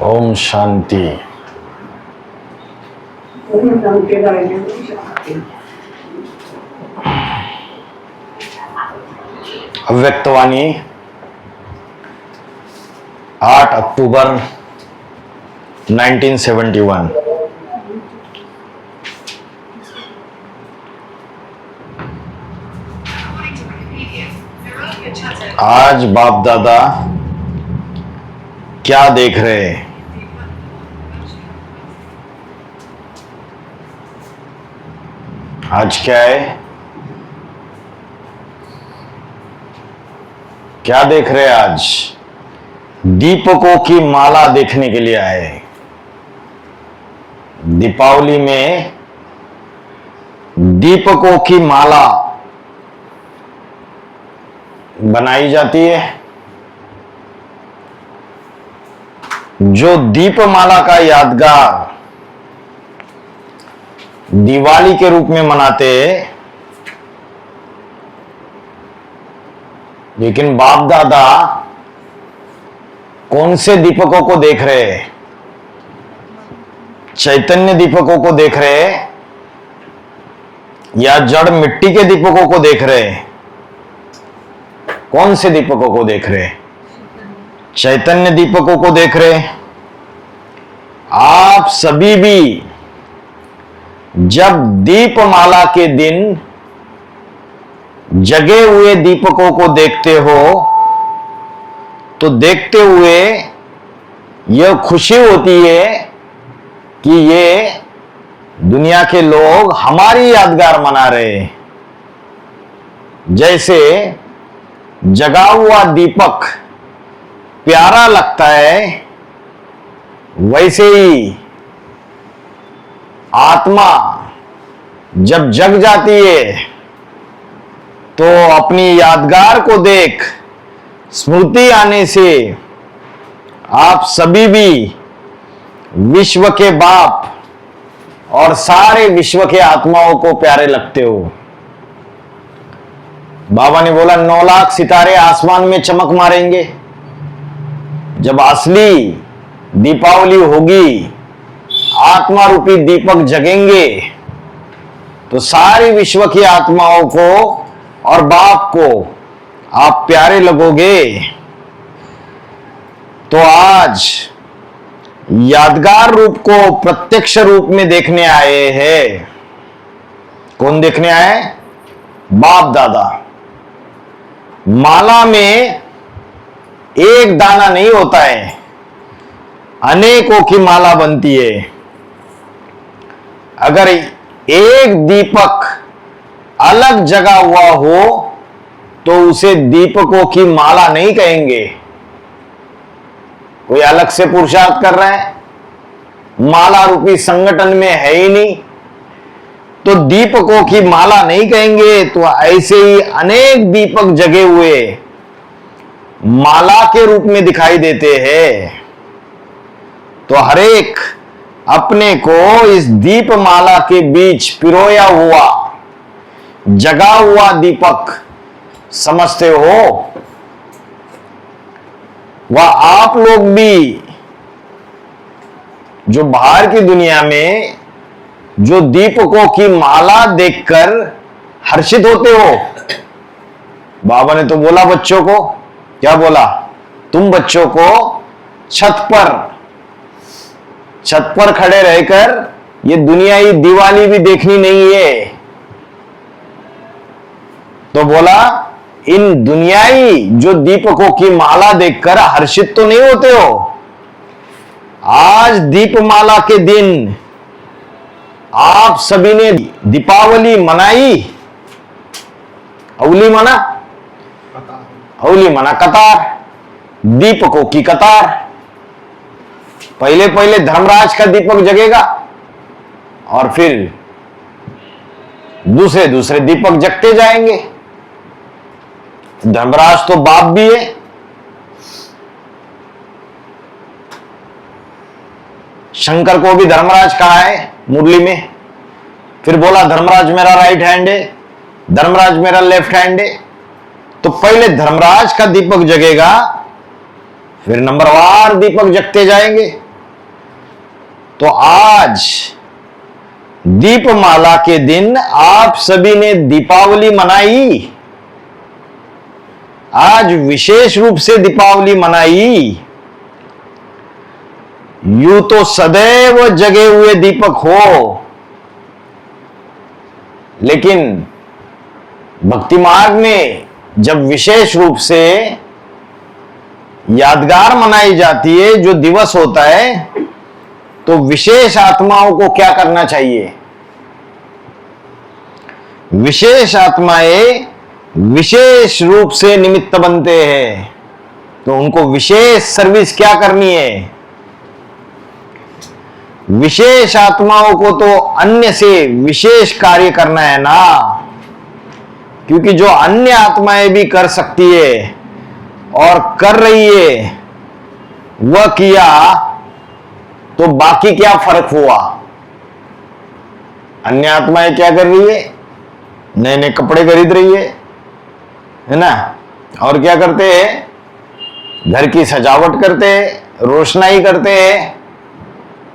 ओम शांति। अव्यक्तवाणी 8 अक्टूबर 1971। आज बाप दादा क्या देख रहे हैं? आज क्या है? क्या देख रहे हैं आज? दीपकों की माला देखने के लिए आए। दीपावली में दीपकों की माला बनाई जाती है। जो दीपमाला का यादगार दिवाली के रूप में मनाते हैं, लेकिन बाप दादा कौन से दीपकों को देख रहे हैं? चैतन्य दीपकों को देख रहे हैं या जड़ मिट्टी के दीपकों को देख रहे हैं? कौन से दीपकों को देख रहे हैं? चैतन्य दीपकों को देख रहे हैं। आप सभी भी जब दीपमाला के दिन जगे हुए दीपकों को देखते हो तो देखते हुए यह खुशी होती है कि ये दुनिया के लोग हमारी यादगार मना रहे हैं। जैसे जगा हुआ दीपक प्यारा लगता है, वैसे ही आत्मा जब जग जाती है तो अपनी यादगार को देख स्मृति आने से आप सभी भी विश्व के बाप और सारे विश्व के आत्माओं को प्यारे लगते हो। बाबा ने बोला 9 लाख सितारे आसमान में चमक मारेंगे। जब असली दीपावली होगी, आत्मा रूपी दीपक जगेंगे, तो सारी विश्व की आत्माओं को और बाप को आप प्यारे लगोगे। तो आज यादगार रूप को प्रत्यक्ष रूप में देखने आए हैं। कौन देखने आए? बाप दादा। माला में एक दाना नहीं होता है, अनेकों की माला बनती है। अगर एक दीपक अलग जगा हुआ हो तो उसे दीपकों की माला नहीं कहेंगे। कोई अलग से पुरुषार्थ कर रहा है, माला रूपी संगठन में है ही नहीं, तो दीपकों की माला नहीं कहेंगे। तो ऐसे ही अनेक दीपक जगे हुए माला के रूप में दिखाई देते हैं। तो हर एक अपने को इस दीपमाला के बीच पिरोया हुआ जगा हुआ दीपक समझते हो। वह आप लोग भी जो बाहर की दुनिया में जो दीपकों की माला देखकर हर्षित होते हो। बाबा ने तो बोला बच्चों को, क्या बोला? तुम बच्चों को छत पर खड़े रहकर ये दुनियाई दिवाली भी देखनी नहीं है। तो बोला इन दुनियाई जो दीपकों की माला देखकर हर्षित तो नहीं होते हो। आज दीपमाला के दिन आप सभी ने दीपावली मनाई। अवली मना, अवली मना कतार, दीपकों की कतार। पहले पहले धर्मराज का दीपक जगेगा और फिर दूसरे दूसरे दीपक जगते जाएंगे। धर्मराज तो बाप भी है। शंकर को भी धर्मराज कहा है मुरली में। फिर बोला धर्मराज मेरा राइट हैंड है, धर्मराज मेरा लेफ्ट हैंड है। तो पहले धर्मराज का दीपक जगेगा, फिर नंबरवार दीपक जगते जाएंगे। तो आज दीपमाला के दिन आप सभी ने दीपावली मनाई। आज विशेष रूप से दीपावली मनाई। यूं तो सदैव जगे हुए दीपक हो, लेकिन भक्ति मार्ग में जब विशेष रूप से यादगार मनाई जाती है, जो दिवस होता है, तो विशेष आत्माओं को क्या करना चाहिए? विशेष आत्माएं विशेष रूप से निमित्त बनते हैं, तो उनको विशेष सर्विस क्या करनी है? विशेष आत्माओं को तो अन्य से विशेष कार्य करना है ना, क्योंकि जो अन्य आत्माएं भी कर सकती है और कर रही है, वह किया तो बाकी क्या फर्क हुआ? अन्य आत्माएं क्या कर रही है? नए नए कपड़े खरीद रही है ना, और क्या करते हैं? घर की सजावट करते हैं, रोशनाई करते हैं।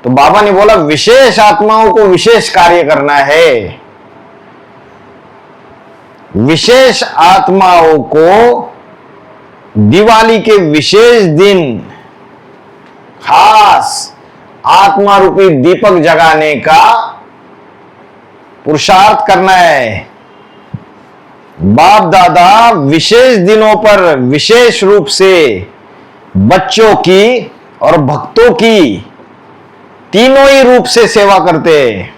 तो बाबा ने बोला विशेष आत्माओं को विशेष कार्य करना है। विशेष आत्माओं को दिवाली के विशेष दिन खास आत्मा रूपी दीपक जगाने का पुरुषार्थ करना है। बाप दादा विशेष दिनों पर विशेष रूप से बच्चों की और भक्तों की तीनों ही रूप से सेवा करते हैं।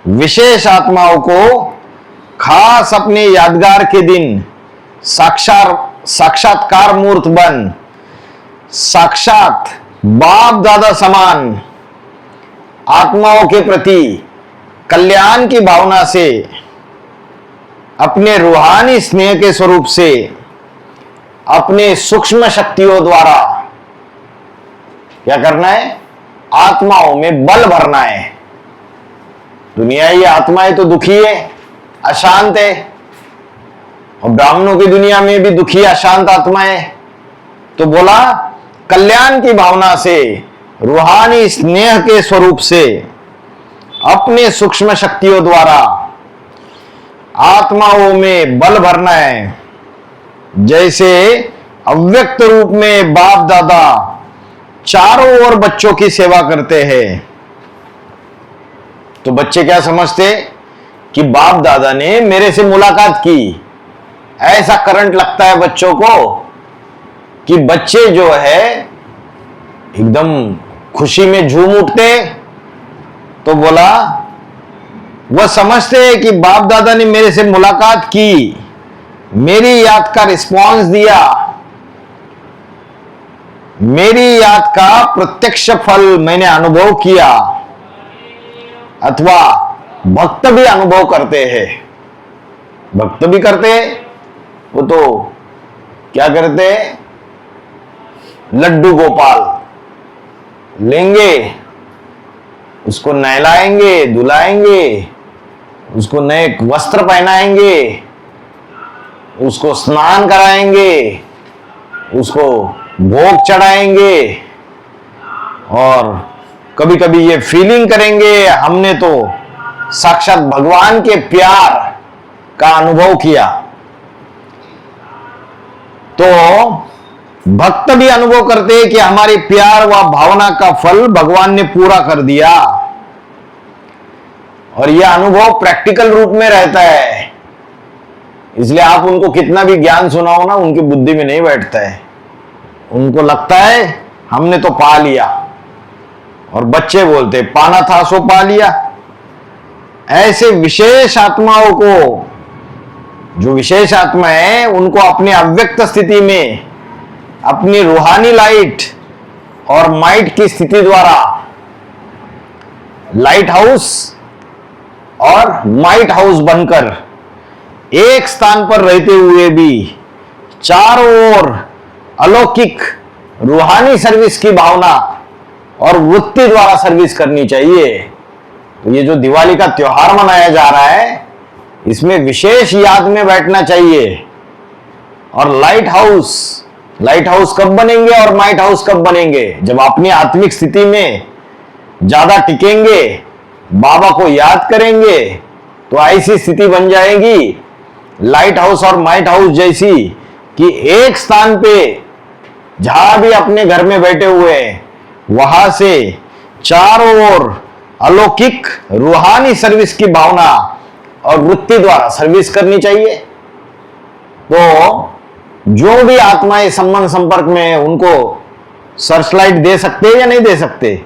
विशेष आत्माओं को खास अपने यादगार के दिन साक्षात्कार मूर्त बन, साक्षात बाप दादा समान आत्माओं के प्रति कल्याण की भावना से, अपने रूहानी स्नेह के स्वरूप से, अपने सूक्ष्म शक्तियों द्वारा क्या करना है? आत्माओं में बल भरना है। दुनियाई आत्माएं तो दुखी है, अशांत है, और ब्राह्मणों की दुनिया में भी दुखी अशांत आत्माएं। तो बोला कल्याण की भावना से, रूहानी स्नेह के स्वरूप से, अपने सूक्ष्म शक्तियों द्वारा आत्माओं में बल भरना है। जैसे अव्यक्त रूप में बाप दादा चारों ओर बच्चों की सेवा करते हैं, तो बच्चे क्या समझते कि बाप दादा ने मेरे से मुलाकात की। ऐसा करंट लगता है बच्चों को कि बच्चे जो है एकदम खुशी में झूम उठते। तो बोला वह समझते हैं कि बाप दादा ने मेरे से मुलाकात की, मेरी याद का रिस्पॉन्स दिया, मेरी याद का प्रत्यक्ष फल मैंने अनुभव किया। अथवा भक्त भी अनुभव करते हैं, भक्त भी करते हैं। वो तो क्या करते हैं? लड्डू गोपाल लेंगे, उसको नहलाएंगे, धुलाएंगे, उसको नए वस्त्र पहनाएंगे, उसको स्नान कराएंगे, उसको भोग चढ़ाएंगे, और कभी कभी ये फीलिंग करेंगे हमने तो साक्षात भगवान के प्यार का अनुभव किया। तो भक्त भी अनुभव करते हैं कि हमारे प्यार व भावना का फल भगवान ने पूरा कर दिया, और यह अनुभव प्रैक्टिकल रूप में रहता है। इसलिए आप उनको कितना भी ज्ञान सुनाओ ना, उनकी बुद्धि में नहीं बैठता है। उनको लगता है हमने तो पा लिया, और बच्चे बोलते पाना था सो पा लिया। ऐसे विशेष आत्माओं को, जो विशेष आत्मा है, उनको अपने अव्यक्त स्थिति में अपनी रूहानी लाइट और माइट की स्थिति द्वारा लाइट हाउस और माइट हाउस बनकर एक स्थान पर रहते हुए भी चारों ओर अलौकिक रूहानी सर्विस की भावना और वृत्ति द्वारा सर्विस करनी चाहिए। तो ये जो दिवाली का त्योहार मनाया जा रहा है, इसमें विशेष याद में बैठना चाहिए, और लाइट हाउस लाइट हाउस कब बनेंगे और माइट हाउस कब बनेंगे? जब अपनी आत्मिक स्थिति में ज्यादा टिकेंगे, बाबा को याद करेंगे, तो ऐसी स्थिति बन जाएगी लाइट हाउस और माइट हाउस जैसी कि एक स्थान पे जहां भी अपने घर में बैठे हुए हैं वहां से चारों ओर अलौकिक रूहानी सर्विस की भावना और वृत्ति द्वारा सर्विस करनी चाहिए। तो जो भी आत्माएं संबंध संपर्क में है उनको सर्चलाइट दे सकते हैं या नहीं दे सकते?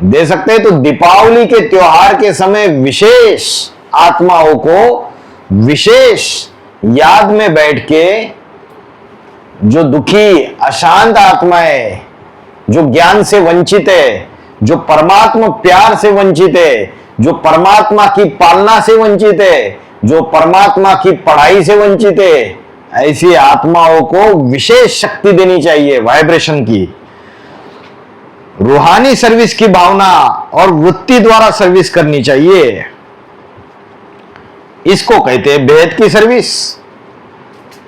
दे सकते हैं। तो दीपावली के त्योहार के समय विशेष आत्माओं को विशेष याद में बैठ के, जो दुखी अशांत आत्माएं, जो ज्ञान से वंचित है, जो परमात्मा प्यार से वंचित है, जो परमात्मा की पालना से वंचित है, जो परमात्मा की पढ़ाई से वंचित है, ऐसी आत्माओं को विशेष शक्ति देनी चाहिए, वाइब्रेशन की, रूहानी सर्विस की भावना और वृत्ति द्वारा सर्विस करनी चाहिए। इसको कहते हैं बेहद की सर्विस।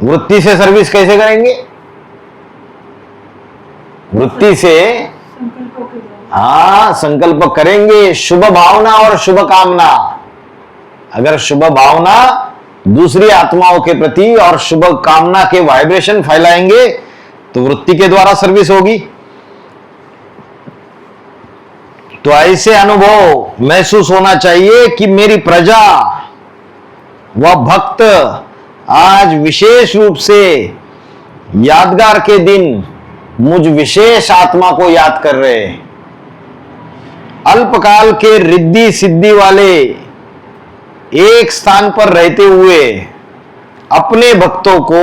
वृत्ति से सर्विस कैसे करेंगे? वृत्ति से संकल्प करेंगे, शुभ भावना और शुभ कामना। अगर शुभ भावना दूसरी आत्माओं के प्रति और शुभ कामना के वाइब्रेशन फैलाएंगे तो वृत्ति के द्वारा सर्विस होगी। तो ऐसे अनुभव महसूस होना चाहिए कि मेरी प्रजा व भक्त आज विशेष रूप से यादगार के दिन मुझ विशेष आत्मा को याद कर रहे हैं। अल्पकाल के रिद्धि सिद्धि वाले एक स्थान पर रहते हुए अपने भक्तों को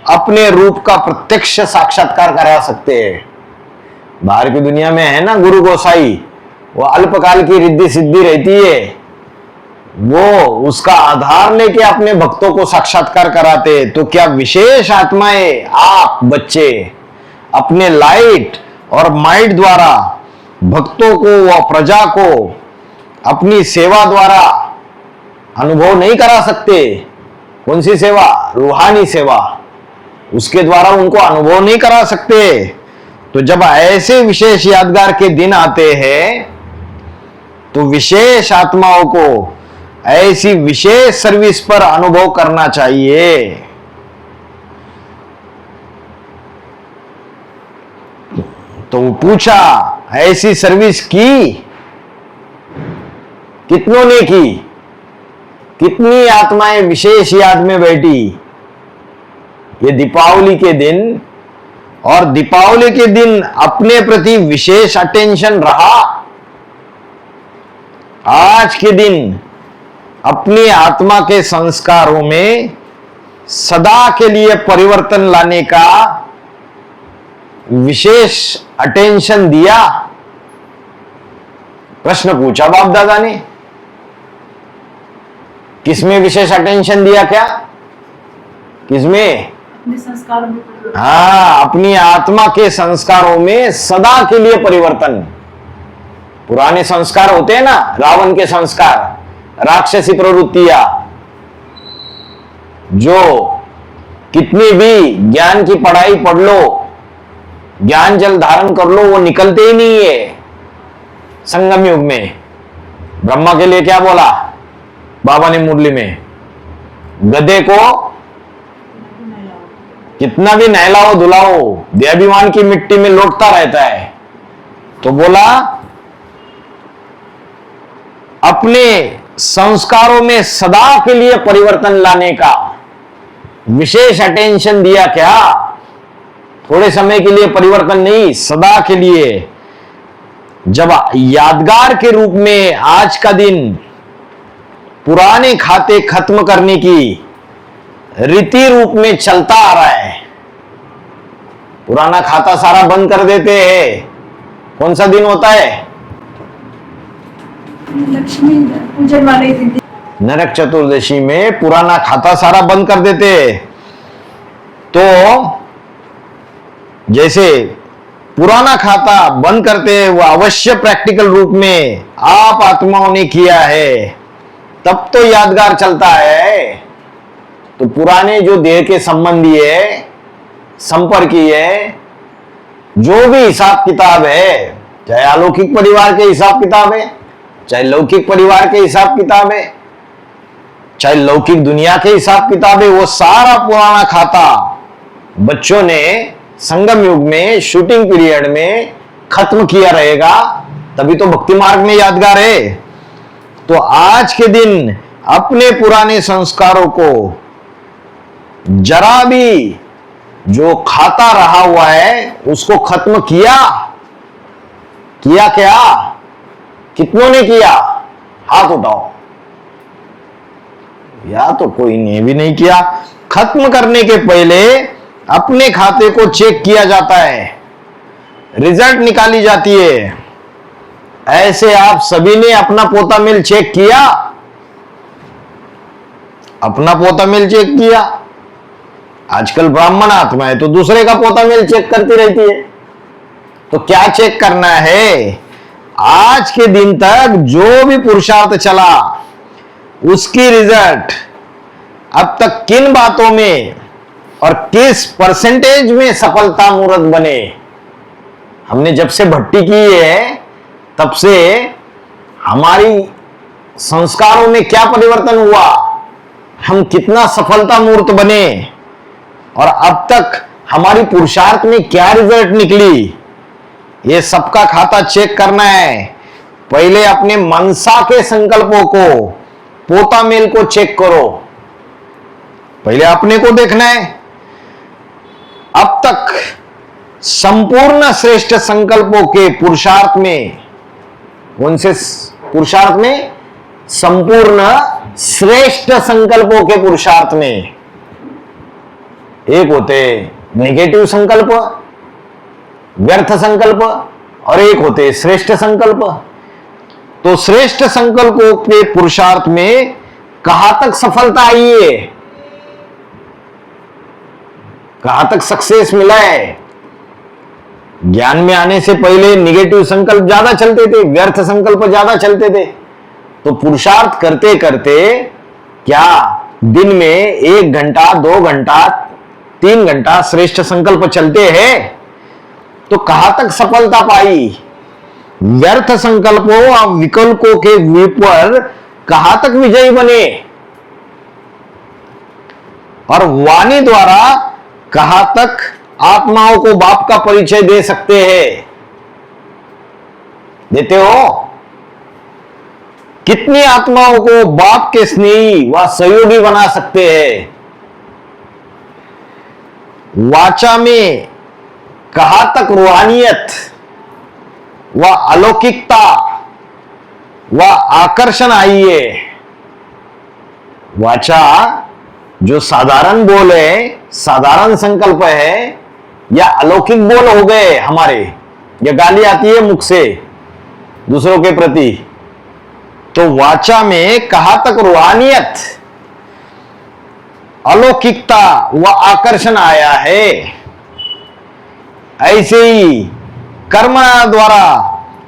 अपने रूप का प्रत्यक्ष साक्षात्कार करा सकते हैं। बाहर की दुनिया में है ना गुरु गोसाई, वो अल्पकाल की रिद्धि सिद्धि रहती है, वो उसका आधार लेके अपने भक्तों को साक्षात्कार कराते। तो क्या विशेष आत्माएं, आप बच्चे अपने लाइट और माइट द्वारा भक्तों को व प्रजा को अपनी सेवा द्वारा अनुभव नहीं करा सकते? कौन सी सेवा? रूहानी सेवा। उसके द्वारा उनको अनुभव नहीं करा सकते। तो जब ऐसे विशेष यादगार के दिन आते हैं तो विशेष आत्माओं को ऐसी विशेष सर्विस पर अनुभव करना चाहिए। तो वो पूछा, ऐसी सर्विस की कितनों ने की? कितनी आत्माएं विशेष याद में बैठी ये दीपावली के दिन? और दीपावली के दिन अपने प्रति विशेष अटेंशन रहा। आज के दिन अपनी आत्मा के संस्कारों में सदा के लिए परिवर्तन लाने का विशेष अटेंशन दिया। प्रश्न पूछा बाप दादा ने, किसमें विशेष अटेंशन दिया? क्या किसमें? अपने संस्कारों में। हाँ, अपनी आत्मा के संस्कारों में सदा के लिए परिवर्तन। पुराने संस्कार होते हैं ना, रावण के संस्कार, राक्षसी प्रवृत्तियां, जो कितनी भी ज्ञान की पढ़ाई पढ़ लो, ज्ञान जल धारण कर लो, वो निकलते ही नहीं है। संगम युग में ब्रह्मा के लिए क्या बोला बाबा ने मुरली में? गधे को कितना भी नहलाओ धुलाओ, देहाभिमान की मिट्टी में लौटता रहता है। तो बोला अपने संस्कारों में सदा के लिए परिवर्तन लाने का विशेष अटेंशन दिया। क्या थोड़े समय के लिए परिवर्तन नहीं, सदा के लिए। जब यादगार के रूप में आज का दिन पुराने खाते खत्म करने की रीति रूप में चलता आ रहा है, पुराना खाता सारा बंद कर देते हैं। कौन सा दिन होता है? लक्ष्मी पूजन वाले दिन, नरक चतुर्दशी में पुराना खाता सारा बंद कर देते हैं। तो जैसे पुराना खाता बंद करते हैं, वो अवश्य प्रैक्टिकल रूप में आप आत्माओं ने किया है, तब तो यादगार चलता है। तो पुराने जो देह के संबंधी है संपर्कीय, जो भी हिसाब किताब है, चाहे अलौकिक परिवार के हिसाब किताब है, चाहे लौकिक परिवार के हिसाब किताब है, चाहे लौकिक दुनिया के हिसाब किताब है, वो सारा पुराना खाता बच्चों ने संगम युग में शूटिंग पीरियड में खत्म किया रहेगा, तभी तो भक्ति मार्ग में यादगार है। तो आज के दिन अपने पुराने संस्कारों को जरा भी जो खाता रहा हुआ है उसको खत्म किया क्या? कितनों ने किया? हाथ उठाओ। या तो कोई ने भी नहीं किया। खत्म करने के पहले अपने खाते को चेक किया जाता है, रिजल्ट निकाली जाती है। ऐसे आप सभी ने अपना पोता मिल चेक किया? अपना पोता मिल चेक किया? आजकल ब्राह्मण आत्मा है तो दूसरे का पोता मिल चेक करती रहती है। तो क्या चेक करना है? आज के दिन तक जो भी पुरुषार्थ चला उसकी रिजल्ट अब तक किन बातों में और किस परसेंटेज में सफलता मुहूर्त बने। हमने जब से भट्टी की है तब से हमारी संस्कारों में क्या परिवर्तन हुआ, हम कितना सफलता मूर्त बने और अब तक हमारी पुरुषार्थ में क्या रिजल्ट निकली, ये सबका खाता चेक करना है। पहले अपने मनसा के संकल्पों को, पोता मेल को चेक करो। पहले अपने को देखना है। अब तक संपूर्ण श्रेष्ठ संकल्पों के पुरुषार्थ में, उनसे पुरुषार्थ में, संपूर्ण श्रेष्ठ संकल्पों के पुरुषार्थ में एक होते नेगेटिव संकल्प, व्यर्थ संकल्प, और एक होते श्रेष्ठ संकल्प। तो श्रेष्ठ संकल्पों के पुरुषार्थ में कहां तक सफलता आई है, कहां तक सक्सेस मिला है। ज्ञान में आने से पहले निगेटिव संकल्प ज्यादा चलते थे, व्यर्थ संकल्प ज्यादा चलते थे। तो पुरुषार्थ करते करते क्या दिन में 1 घंटा, 2 घंटा, 3 घंटा श्रेष्ठ संकल्प चलते हैं तो कहां तक सफलता पाई। व्यर्थ संकल्पों और विकल्पों के ऊपर कहां तक विजयी बने और वाणी द्वारा कहां तक आत्माओं को बाप का परिचय दे सकते हैं। देते हो? कितनी आत्माओं को बाप के स्नेही व सहयोगी बना सकते हैं। वाचा में कहां तक रूहानियत व अलौकिकता व आकर्षण आई है। वाचा जो साधारण बोल है, साधारण संकल्प है, या अलौकिक बोल हो गए हमारे, या गाली आती है मुख से दूसरों के प्रति। तो वाचा में कहां तक रूहानियत, अलौकिकता व आकर्षण आया है। ऐसे ही कर्म द्वारा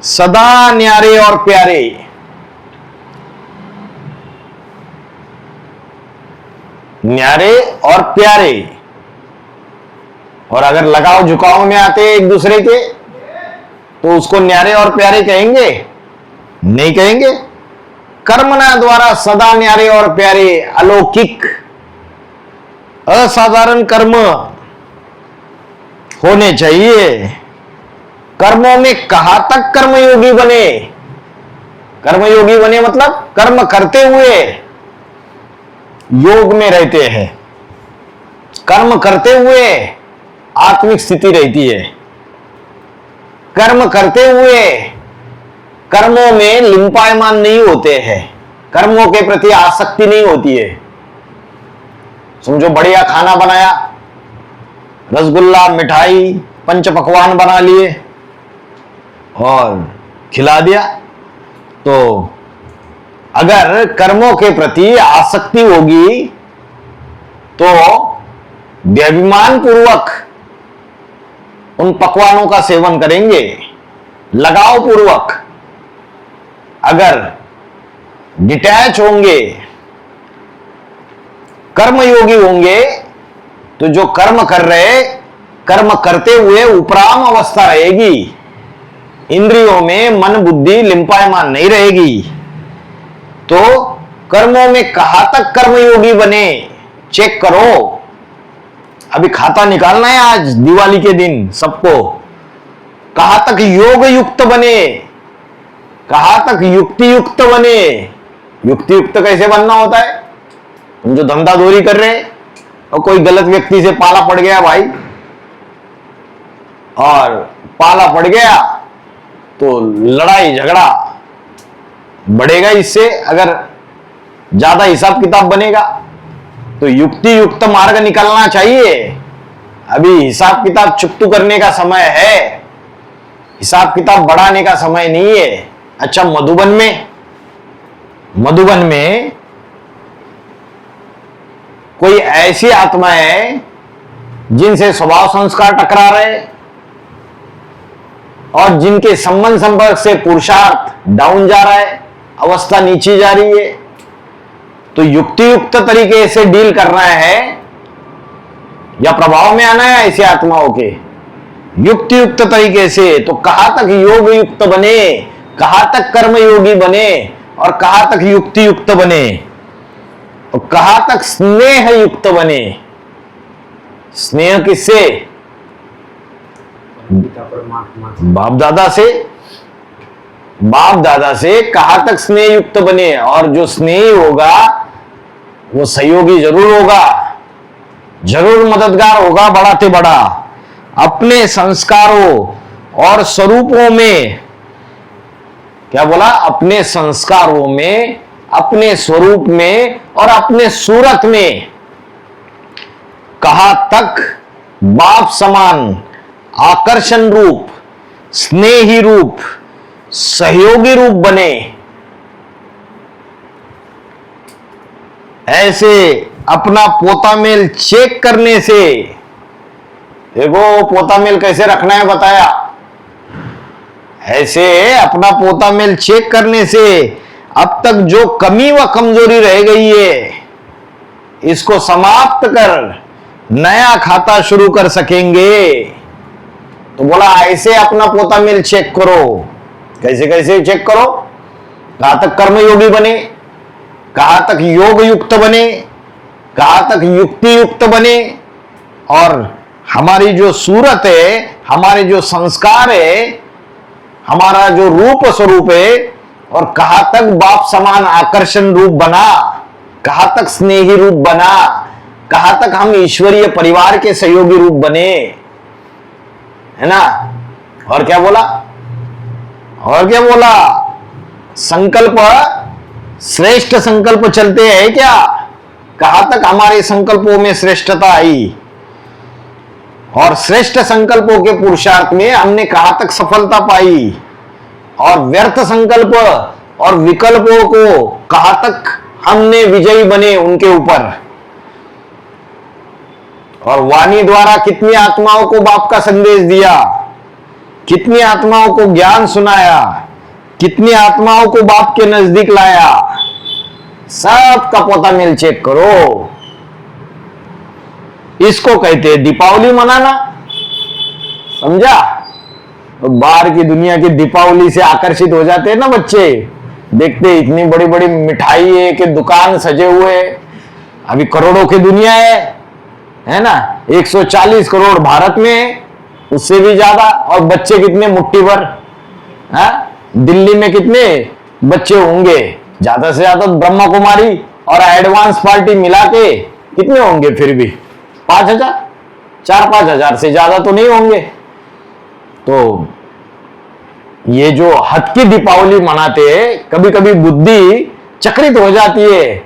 सदा न्यारे और प्यारे। न्यारे और प्यारे। और अगर लगाव झुकाव में आते एक दूसरे के तो उसको न्यारे और प्यारे कहेंगे? नहीं कहेंगे। कर्मना द्वारा सदा न्यारे और प्यारे, अलौकिक असाधारण कर्म होने चाहिए। कर्मों में कहां तक कर्मयोगी बने। कर्मयोगी बने मतलब कर्म करते हुए योग में रहते हैं, कर्म करते हुए आत्मिक स्थिति रहती है, कर्म करते हुए कर्मों में लिंपायमान नहीं होते हैं, कर्मों के प्रति आसक्ति नहीं होती है। समझो बढ़िया खाना बनाया, रसगुल्ला, मिठाई, पंच पकवान बना लिए और खिला दिया, तो अगर कर्मों के प्रति आसक्ति होगी तो व्यभिमान पूर्वक उन पकवानों का सेवन करेंगे। लगाव पूर्वक अगर डिटैच होंगे, कर्मयोगी होंगे, तो जो कर्म कर रहे कर्म करते हुए उपराम अवस्था रहेगी, इंद्रियों में मन बुद्धि लिंपायमान नहीं रहेगी। तो कर्मों में कहां तक कर्मयोगी बने चेक करो। अभी खाता निकालना है आज दिवाली के दिन सबको। कहां तक योग युक्त बने, कहां तक युक्ति युक्त बने। युक्ति युक्त कैसे बनना होता है? तुम जो धंधाधोरी कर रहे और कोई गलत व्यक्ति से पाला पड़ गया भाई, और पाला पड़ गया तो लड़ाई झगड़ा बढ़ेगा। इससे अगर ज्यादा हिसाब किताब बनेगा तो युक्ति युक्त मार्ग निकलना चाहिए। अभी हिसाब किताब चुकतू करने का समय है, हिसाब किताब बढ़ाने का समय नहीं है। अच्छा, मधुबन में कोई ऐसी आत्मा है जिनसे स्वभाव संस्कार टकरा रहे और जिनके संबंध संपर्क से पुरुषार्थ डाउन जा रहा है, अवस्था नीचे जा रही है। तो युक्ति युक्त तरीके से डील करना है या प्रभाव में आना है ऐसी आत्माओं के युक्ति युक्त तरीके से। तो कहां तक योग युक्त बने, कहां तक कर्म योगी बने और कहां तक युक्ति युक्त बने, और कहां तक स्नेह युक्त बने। स्नेह किससे? बाप दादा से। बाप दादा से कहां तक स्नेह युक्त बने। और जो स्नेही होगा वो सहयोगी जरूर होगा, जरूर मददगार होगा बढ़ाते बड़ा। अपने संस्कारों और स्वरूपों में, क्या बोला? अपने संस्कारों में, अपने स्वरूप में और अपने सूरत में कहां तक बाप समान आकर्षण रूप, स्नेही रूप, सहयोगी रूप बने। ऐसे अपना पोता मेल चेक करने से, देखो पोता मेल कैसे रखना है बताया। ऐसे अपना पोता मेल चेक करने से अब तक जो कमी व कमजोरी रह गई है इसको समाप्त कर नया खाता शुरू कर सकेंगे। तो बोला ऐसे अपना पोता मेल चेक करो। कैसे कैसे चेक करो? कहां तक कर्मयोगी बने, कहां तक योग युक्त बने, कहां तक युक्ति युक्त बने, और हमारी जो सूरत है, हमारे जो संस्कार है, हमारा जो रूप स्वरूप है, और कहां तक बाप समान आकर्षण रूप बना, कहां तक स्नेही रूप बना, कहां तक हम ईश्वरीय परिवार के सहयोगी रूप बने, है ना। और क्या बोला? और क्या बोला? संकल्प, श्रेष्ठ संकल्प चलते हैं क्या? कहां तक हमारे संकल्पों में श्रेष्ठता आई, और श्रेष्ठ संकल्पों के पुरुषार्थ में हमने कहां तक सफलता पाई, और व्यर्थ संकल्प और विकल्पों को कहां तक हमने विजयी बने उनके ऊपर। और वाणी द्वारा कितनी आत्माओं को बाप का संदेश दिया, कितनी आत्माओं को ज्ञान सुनाया, कितनी आत्माओं को बाप के नजदीक लाया। सब का पोता मेल चेक करो। इसको कहते हैं दीपावली मनाना। समझा? तो बाहर की दुनिया की दीपावली से आकर्षित हो जाते हैं ना बच्चे, देखते इतनी बड़ी बड़ी मिठाई है कि दुकान सजे हुए। अभी करोड़ों की दुनिया है ना। 140 करोड़ भारत में है, उससे भी ज्यादा। और बच्चे कितने? मुट्ठी भर। दिल्ली में कितने बच्चे होंगे? ज्यादा से ज्यादा ब्रह्मा कुमारी और एडवांस पार्टी मिला के कितने होंगे? फिर भी 5,000, 4-5 हजार से ज्यादा तो नहीं होंगे। तो ये जो हद की दीपावली मनाते हैं, कभी कभी बुद्धि चक्रित हो जाती है,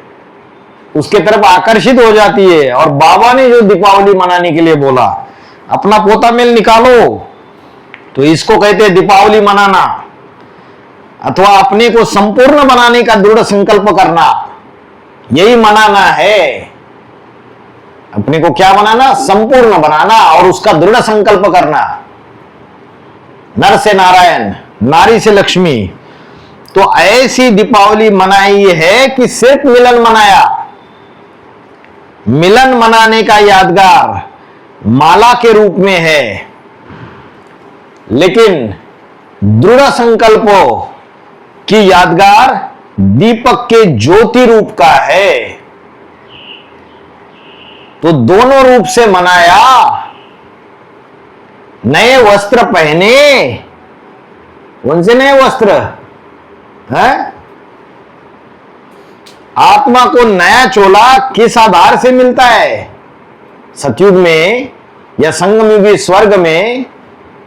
उसके तरफ आकर्षित हो जाती है। और बाबा ने जो दीपावली मनाने के लिए बोला, अपना पोता मेल निकालो, तो इसको कहते हैं दीपावली मनाना, अथवा अपने को संपूर्ण बनाने का दृढ़ संकल्प करना। यही मनाना है। अपने को क्या बनाना? संपूर्ण बनाना, और उसका दृढ़ संकल्प करना। नर से नारायण, नारी से लक्ष्मी। तो ऐसी दीपावली मनाई है कि सिर्फ मिलन मनाया। मिलन मनाने का यादगार, माला के रूप में है, लेकिन दृढ़ संकल्पों की यादगार दीपक के ज्योति रूप का है। तो दोनों रूप से मनाया। नए वस्त्र पहने, उनसे नए वस्त्र है। आत्मा को नया चोला किस आधार से मिलता है? सतयुग में या संगमयुगी स्वर्ग में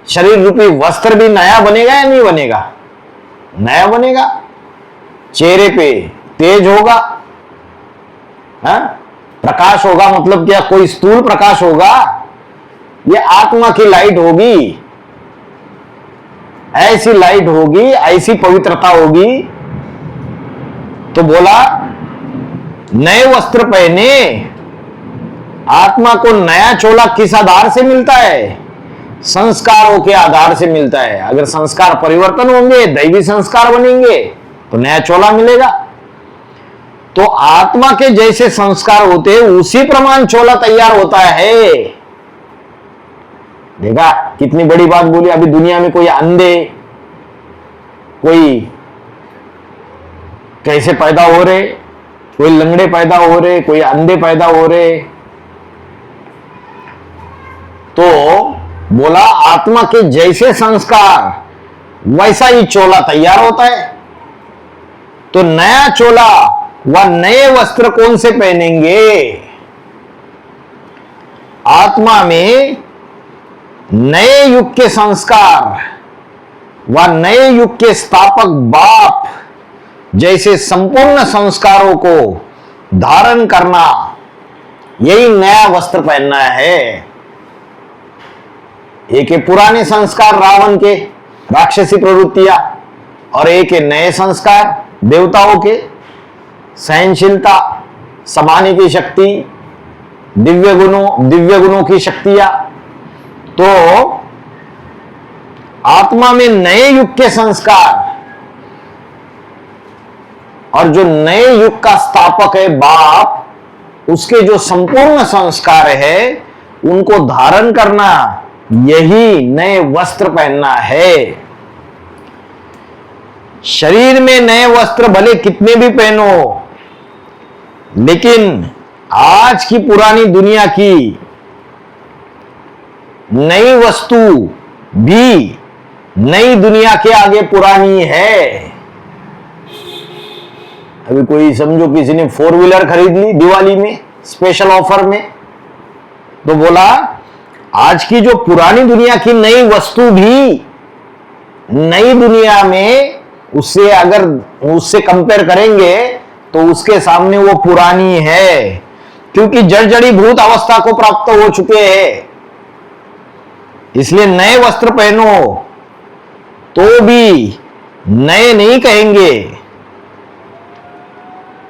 शरीर रूपी वस्त्र भी नया बनेगा या नहीं बनेगा? नया बनेगा। चेहरे पे तेज होगा, है? प्रकाश होगा। मतलब क्या कोई स्थूल प्रकाश होगा? ये आत्मा की लाइट होगी। ऐसी लाइट होगी, ऐसी पवित्रता होगी। तो बोला नए वस्त्र पहने। आत्मा को नया चोला किस आधार से मिलता है? संस्कारों के आधार से मिलता है। अगर संस्कार परिवर्तन होंगे, दैवी संस्कार बनेंगे, तो नया चोला मिलेगा। तो आत्मा के जैसे संस्कार होते हैं, उसी प्रमाण चोला तैयार होता है। देखा कितनी बड़ी बात बोली। अभी दुनिया में कोई अंधे, कोई कैसे पैदा हो रहे, कोई लंगड़े पैदा हो रहे, कोई अंधे पैदा हो रहे। तो बोला आत्मा के जैसे संस्कार वैसा ही चोला तैयार होता है। तो नया चोला व नए वस्त्र कौन से पहनेंगे? आत्मा में नए युग के संस्कार व नए युग के स्थापक बाप जैसे संपूर्ण संस्कारों को धारण करना, यही नया वस्त्र पहनना है। एक है पुराने संस्कार रावण के, राक्षसी प्रवृत्तियां, और एक है नए संस्कार देवताओं के, सहनशीलता, समाने की शक्ति, दिव्य गुणों की शक्तियां। तो आत्मा में नए युग के संस्कार और जो नए युग का स्थापक है बाप, उसके जो संपूर्ण संस्कार है उनको धारण करना, यही नए वस्त्र पहनना है। शरीर में नए वस्त्र भले कितने भी पहनो, लेकिन आज की पुरानी दुनिया की नई वस्तु भी नई दुनिया के आगे पुरानी है। अभी कोई समझो किसी ने 4 व्हीलर खरीद ली दिवाली में स्पेशल ऑफर में, तो बोला आज की जो पुरानी दुनिया की नई वस्तु भी नई दुनिया में उससे अगर उससे कंपेयर करेंगे तो उसके सामने वो पुरानी है, क्योंकि जर्जरीभूत अवस्था को प्राप्त हो चुके हैं। इसलिए नए वस्त्र पहनो तो भी नए नहीं कहेंगे।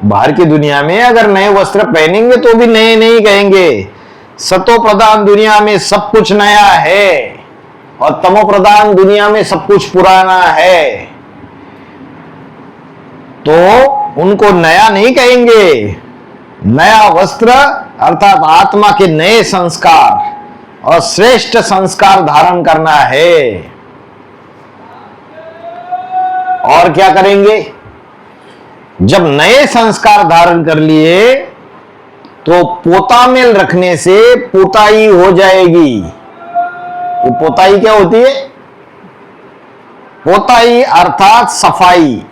बाहर की दुनिया में अगर नए वस्त्र पहनेंगे तो भी नए नहीं कहेंगे। सतो प्रधान दुनिया में सब कुछ नया है और तमो प्रधान दुनिया में सब कुछ पुराना है। तो उनको नया नहीं कहेंगे। नया वस्त्र अर्थात आत्मा के नए संस्कार और श्रेष्ठ संस्कार धारण करना है। और क्या करेंगे? जब नए संस्कार धारण कर लिए तो पोता मेल रखने से पोताई हो जाएगी। वो पोताई क्या होती है? पोताई अर्थात सफाई,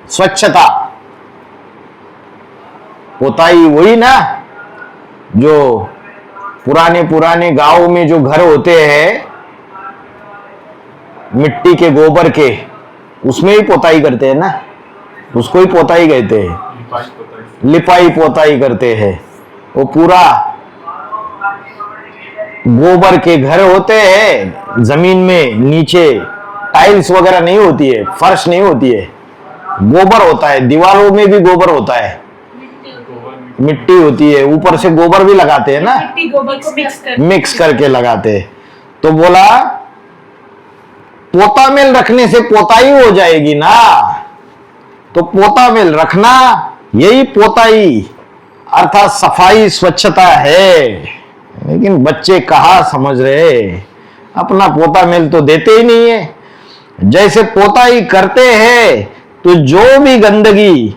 स्वच्छता। पोताई वही ना जो पुराने गांव में जो घर होते हैं मिट्टी के गोबर के, उसमें ही पोताई करते हैं ना, उसको ही पोताई कहते हैं। लिपाई पोताई करते हैं। वो पूरा गोबर के घर होते हैं, जमीन में नीचे टाइल्स वगैरह नहीं होती है, फर्श नहीं होती है, गोबर होता है। दीवारों में भी गोबर होता है, मिट्टी होती है, ऊपर से गोबर भी लगाते हैं ना, मिट्टी गोबर को मिक्स करके लगाते हैं। तो बोला पोता मेल रखने से पोताई हो जाएगी ना, तो पोता मेल रखना यही पोताई अर्थात सफाई स्वच्छता है। लेकिन बच्चे कहाँ समझ रहे, अपना पोता मिल तो देते ही नहीं है। जैसे पोता ही करते हैं तो जो भी गंदगी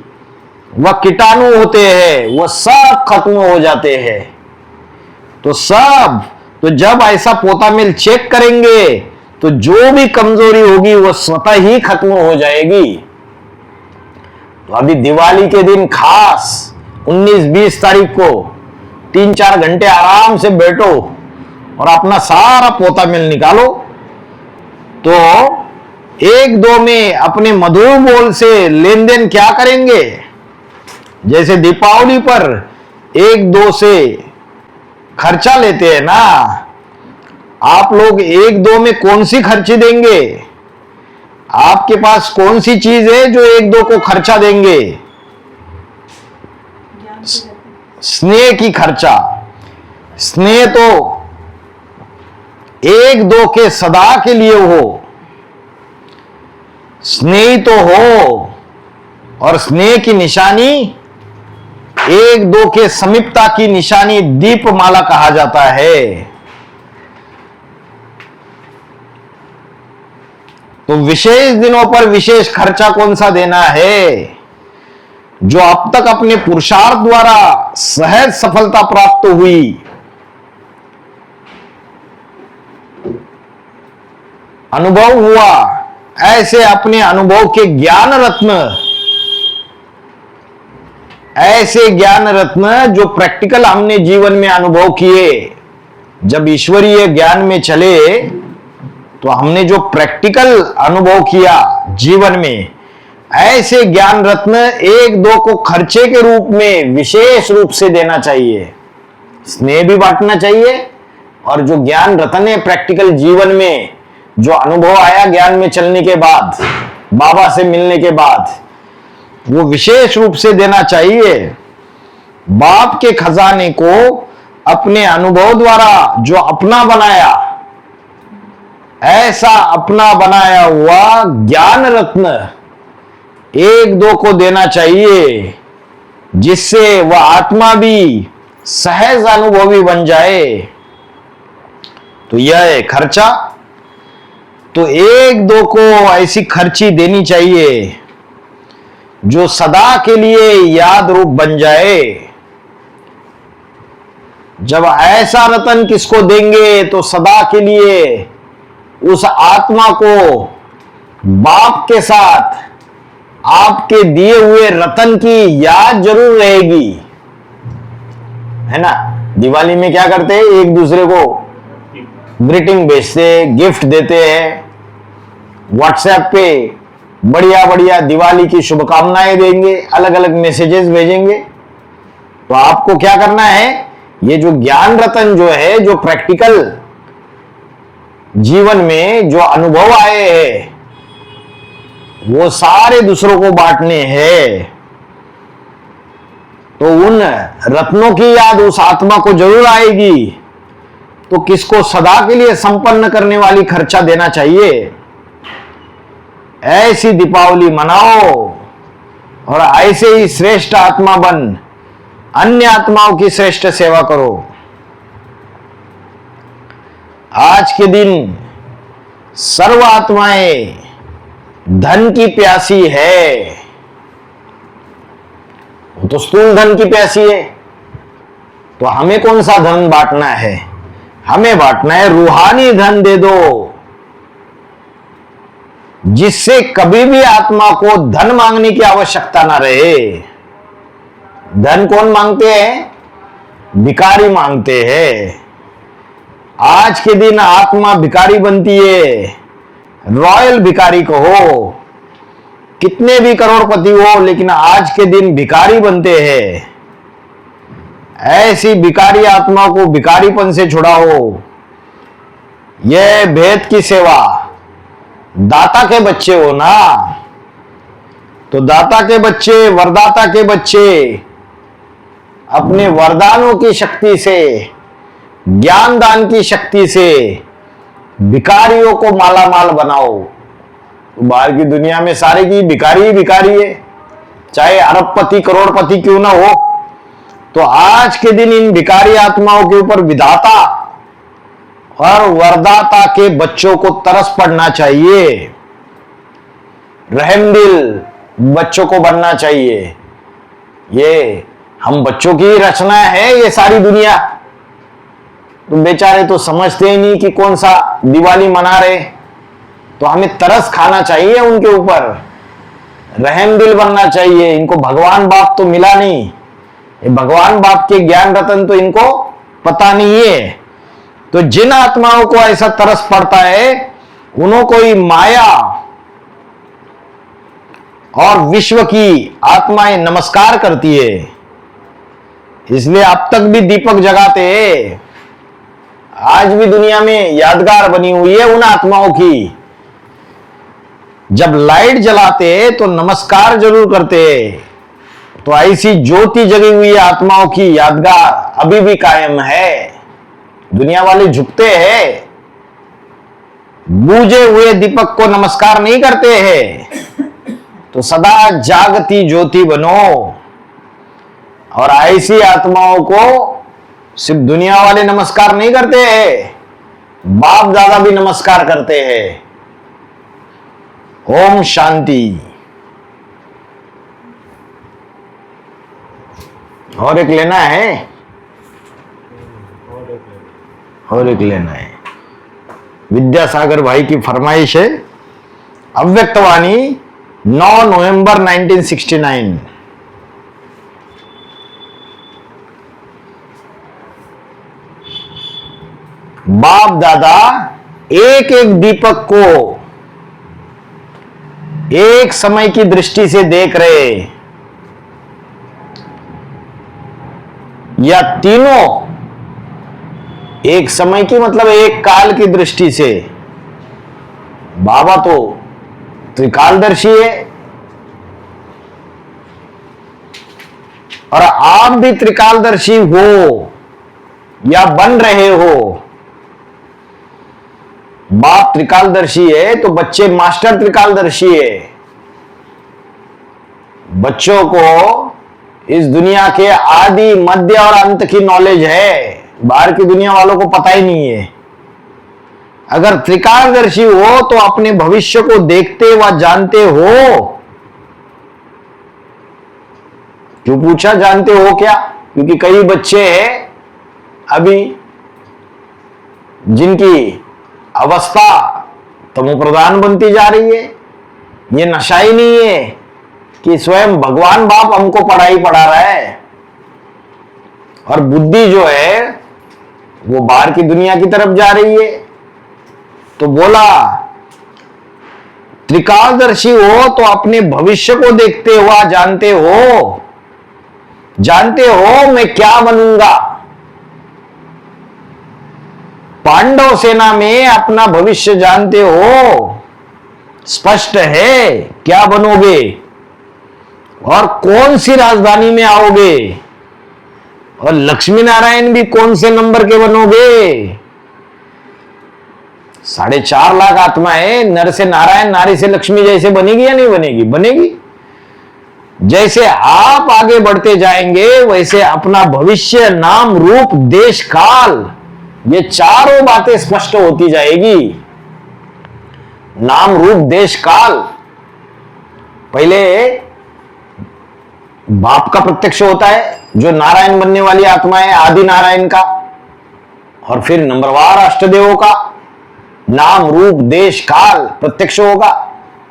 व कीटाणु होते हैं वो सब खत्म हो जाते हैं। तो जब ऐसा पोता मिल चेक करेंगे तो जो भी कमजोरी होगी वो स्वतः ही खत्म हो जाएगी। तो अभी दिवाली के दिन खास 19-20 तारीख को 3-4 घंटे आराम से बैठो और अपना सारा पोता मिल निकालो। तो 1-2 में अपने मधुर बोल से लेन देन क्या करेंगे। जैसे दीपावली पर 1-2 से खर्चा लेते हैं ना, आप लोग 1-2 में कौन सी खर्ची देंगे। आपके पास कौन सी चीज है जो 1-2 को खर्चा देंगे। स्नेह की खर्चा। स्नेह तो 1-2 के सदा के लिए हो, स्नेही तो हो। और स्नेह की निशानी 1-2 के समीपता की निशानी दीपमाला कहा जाता है। तो विशेष दिनों पर विशेष खर्चा कौन सा देना है। जो अब तक अपने पुरुषार्थ द्वारा सहज सफलता प्राप्त हुई, अनुभव हुआ, ऐसे अपने अनुभव के ज्ञान रत्न, ऐसे ज्ञान रत्न जो प्रैक्टिकल हमने जीवन में अनुभव किए। जब ईश्वरीय ज्ञान में चले तो हमने जो प्रैक्टिकल अनुभव किया जीवन में, ऐसे ज्ञान रत्न 1-2 को खर्चे के रूप में विशेष रूप से देना चाहिए। स्नेह भी बांटना चाहिए और जो ज्ञान रत्न है प्रैक्टिकल जीवन में जो अनुभव आया ज्ञान में चलने के बाद, बाबा से मिलने के बाद, वो विशेष रूप से देना चाहिए। बाप के खजाने को अपने अनुभव द्वारा जो अपना बनाया, ऐसा अपना बनाया हुआ ज्ञान रत्न 1-2 को देना चाहिए, जिससे वह आत्मा भी सहज अनुभवी बन जाए। तो यह है खर्चा। तो 1-2 को ऐसी खर्ची देनी चाहिए जो सदा के लिए याद रूप बन जाए। जब ऐसा रतन किसको देंगे तो सदा के लिए उस आत्मा को बाप के साथ आपके दिए हुए रतन की याद जरूर रहेगी, है ना। दिवाली में क्या करते हैं, एक दूसरे को ग्रीटिंग भेजते, गिफ्ट देते हैं, व्हाट्सएप पे बढ़िया बढ़िया दिवाली की शुभकामनाएं देंगे, अलग अलग मैसेजेस भेजेंगे। तो आपको क्या करना है, ये जो ज्ञान रतन जो है, जो प्रैक्टिकल जीवन में जो अनुभव आए हैं, वो सारे दूसरों को बांटने हैं। तो उन रत्नों की याद उस आत्मा को जरूर आएगी। तो किसको सदा के लिए संपन्न करने वाली खर्चा देना चाहिए। ऐसी दीपावली मनाओ और ऐसे ही श्रेष्ठ आत्मा बन अन्य आत्माओं की श्रेष्ठ सेवा करो। आज के दिन सर्व आत्माएं धन की प्यासी है। वो तो स्थूल धन की प्यासी है। तो हमें कौन सा धन बांटना है, हमें बांटना है रूहानी धन दे दो, जिससे कभी भी आत्मा को धन मांगने की आवश्यकता ना रहे। धन कौन मांगते हैं, भिखारी मांगते हैं। आज के दिन आत्मा भिखारी बनती है, रॉयल भिखारी कहो, कितने भी करोड़पति हो, लेकिन आज के दिन भिखारी बनते हैं। ऐसी भिखारी आत्मा को भिखारीपन से छुड़ाओ। यह भेद की सेवा। दाता के बच्चे हो ना, तो दाता के बच्चे, वरदाता के बच्चे अपने वरदानों की शक्ति से, ज्ञान दान की शक्ति से भिखारियों को मालामाल बनाओ। तो बाहर की दुनिया में सारे की भिखारी ही भिखारी है, चाहे अरबपति करोड़पति क्यों ना हो, तो आज के दिन इन भिखारी आत्माओं के ऊपर विधाता और वरदाता के बच्चों को तरस पड़ना चाहिए, रहमदिल बच्चों को बनना चाहिए। ये हम बच्चों की रचना है ये सारी दुनिया, तो बेचारे तो समझते ही नहीं कि कौन सा दिवाली मना रहे। तो हमें तरस खाना चाहिए उनके ऊपर, रहमदिल बनना चाहिए। इनको भगवान बाप तो मिला नहीं, ये भगवान बाप के ज्ञान रतन तो इनको पता नहीं है। तो जिन आत्माओं को ऐसा तरस पड़ता है उन्हों को ही माया और विश्व की आत्माएं नमस्कार करती है, इसलिए अब तक भी दीपक जगाते हैं। आज भी दुनिया में यादगार बनी हुई है उन आत्माओं की। जब लाइट जलाते हैं तो नमस्कार जरूर करते हैं। तो ऐसी ज्योति जगी हुई आत्माओं की यादगार अभी भी कायम है। दुनिया वाले झुकते हैं, बूझे हुए दीपक को नमस्कार नहीं करते हैं। तो सदा जागती ज्योति बनो। और ऐसी आत्माओं को सिर्फ दुनिया वाले नमस्कार नहीं करते हैं, बाप दादा भी नमस्कार करते हैं। ओम शांति। और एक लेना है, और एक लेना है। विद्यासागर भाई की फरमाइश है, अव्यक्तवाणी 9 नवंबर 1969। बाप दादा एक एक दीपक को एक समय की दृष्टि से देख रहे, या तीनों एक समय की मतलब एक काल की दृष्टि से। बाबा तो त्रिकालदर्शी है और आप भी त्रिकालदर्शी हो या बन रहे हो। बाप त्रिकालदर्शी है तो बच्चे मास्टर त्रिकालदर्शी है। बच्चों को इस दुनिया के आदि मध्य और अंत की नॉलेज है, बाहर की दुनिया वालों को पता ही नहीं है। अगर त्रिकालदर्शी हो तो अपने भविष्य को देखते व जानते हो। क्यों पूछा जानते हो क्या? क्योंकि कई बच्चे हैं अभी जिनकी अवस्था तमोप्रधान बनती जा रही है। ये नशा ही नहीं है कि स्वयं भगवान बाप हमको पढ़ाई पढ़ा रहा है, और बुद्धि जो है वो बाहर की दुनिया की तरफ जा रही है। तो बोला त्रिकालदर्शी हो तो अपने भविष्य को देखते हुआ जानते हो, जानते हो मैं क्या बनूंगा। पांडव सेना में अपना भविष्य जानते हो, स्पष्ट है क्या बनोगे और कौन सी राजधानी में आओगे, और लक्ष्मी नारायण भी कौन से नंबर के बनोगे। 4.5 लाख आत्माएं नर से नारायण नारी से लक्ष्मी जैसे बनेगी या नहीं बनेगी? बनेगी। जैसे आप आगे बढ़ते जाएंगे वैसे अपना भविष्य, नाम, रूप, देश, काल, ये चारों बातें स्पष्ट होती जाएगी। नाम, रूप, देश, काल। पहले बाप का प्रत्यक्ष होता है जो नारायण बनने वाली आत्मा है, आदि नारायण का, और फिर नंबरवार अष्टदेवों का नाम, रूप, देश, काल प्रत्यक्ष होगा।